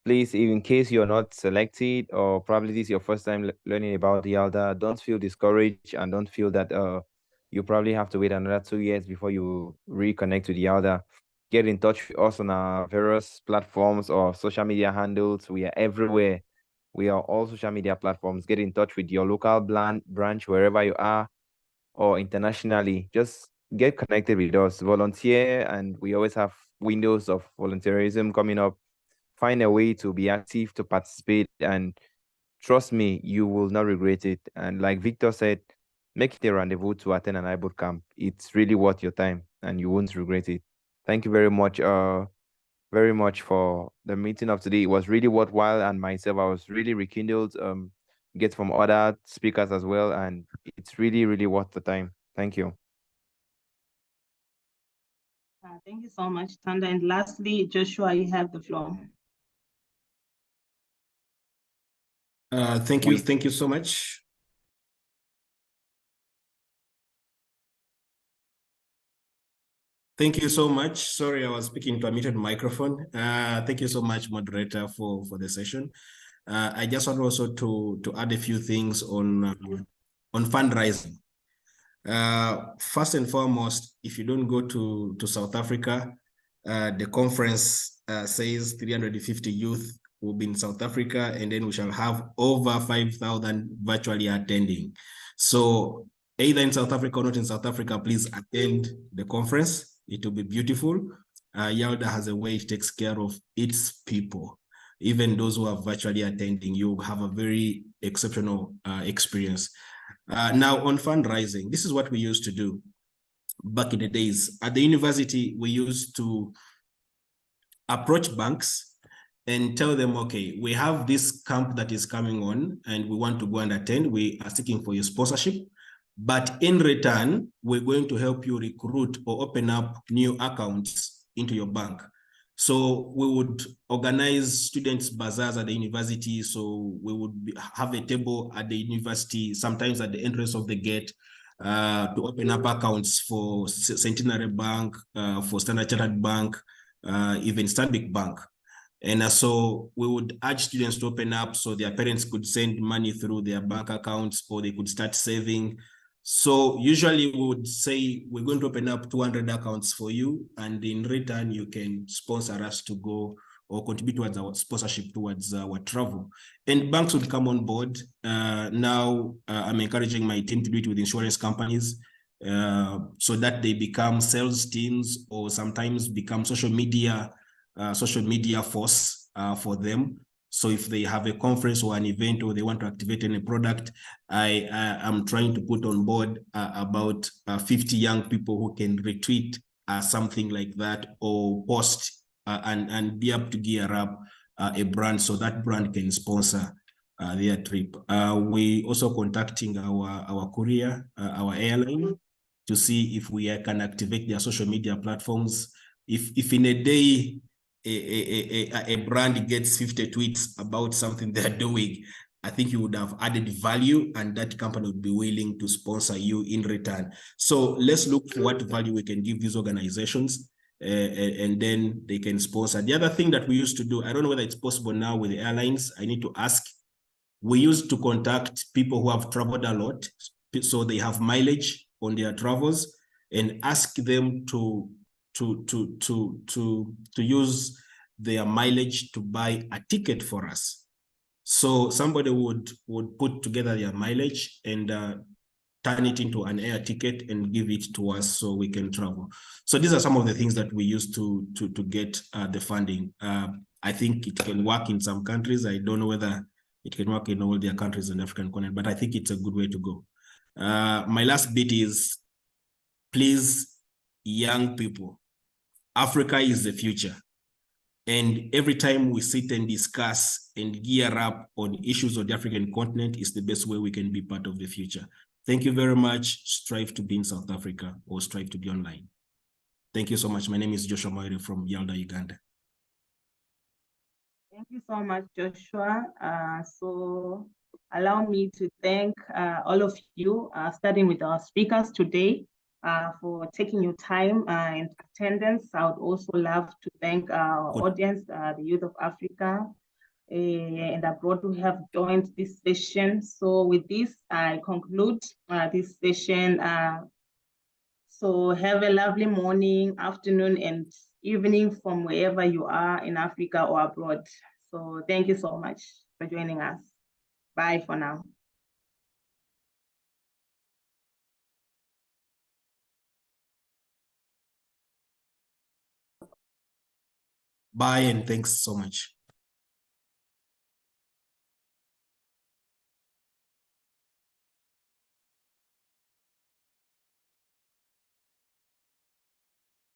S5: Please, in case you're not selected or probably this is your first time learning about the YALDA, don't feel discouraged and don't feel that you probably have to wait another 2 years before you reconnect with the YALDA. Get in touch with us on our various platforms or social media handles. We are everywhere. We are all social media platforms. Get in touch with your local branch wherever you are, or internationally. Just get connected with us, volunteer, and we always have windows of volunteerism coming up. Find a way to be active, to participate, and trust me, you will not regret it. And like Victor said, make it a rendezvous to attend an iBootcamp. It's really worth your time and you won't regret it. Thank you very much for the meeting of today. It was really worthwhile, and myself, I was really rekindled, get from other speakers as well, and it's really, really worth the time. Thank you.
S1: Thank you so much, Tanda. And lastly, Joshua, you have the floor.
S6: Thank you so much. Thank you so much. Sorry, I was speaking to a muted microphone. Thank you so much, moderator, for the session. I just want also to add a few things on fundraising. First and foremost, if you don't go to South Africa, the conference says 350 youth will be in South Africa, and then we shall have over 5,000 virtually attending. So either in South Africa or not in South Africa, please attend the conference. It will be beautiful. YALDA has a way it takes care of its people. Even those who are virtually attending, you have a very exceptional experience. Now on fundraising, this is what we used to do back in the days. At the university, we used to approach banks and tell them, okay, we have this camp that is coming on and we want to go and attend. We are seeking for your sponsorship. But in return, we're going to help you recruit or open up new accounts into your bank. So we would organize students' bazaars at the university. So we would have a table at the university, sometimes at the entrance of the gate, to open up accounts for Centenary Bank, for Standard Chartered Bank, even Stanbic Bank. And so we would urge students to open up so their parents could send money through their bank accounts or they could start saving. So usually we would say, we're going to open up 200 accounts for you, and in return, you can sponsor us to go or contribute towards our sponsorship towards our travel. And banks would come on board. Now I'm encouraging my team to do it with insurance companies so that they become sales teams or sometimes become social media force for them. So if they have a conference or an event or they want to activate any product, I am trying to put on board about 50 young people who can retweet something like that or post and be up to gear up a brand so that brand can sponsor their trip. We also contacting our courier, our airline, to see if we can activate their social media platforms. If in a day, a brand gets 50 tweets about something they're doing, I think you would have added value and that company would be willing to sponsor you in return. So let's look for what value we can give these organizations and then they can sponsor. The other thing that we used to do, I don't know whether it's possible now with the airlines, I need to ask. We used to contact people who have traveled a lot, so they have mileage on their travels, and ask them to use their mileage to buy a ticket for us. So somebody would put together their mileage and turn it into an air ticket and give it to us so we can travel. So these are some of the things that we use to get the funding. I think it can work in some countries. I don't know whether it can work in all their countries in the African continent, but I think it's a good way to go. My last bit is, please, young people, Africa is the future. And every time we sit and discuss and gear up on issues of the African continent is the best way we can be part of the future. Thank you very much. Strive to be in South Africa or strive to be online. Thank you so much. My name is Joshua Moire from YALDA, Uganda.
S1: Thank you so much, Joshua. So allow me to thank all of you, starting with our speakers today, for taking your time and attendance. I would also love to thank our audience, the youth of Africa and abroad who have joined this session. So with this, I conclude this session. So have a lovely morning, afternoon, and evening from wherever you are in Africa or abroad. So thank you so much for joining us. Bye for now.
S6: Bye and thanks so much.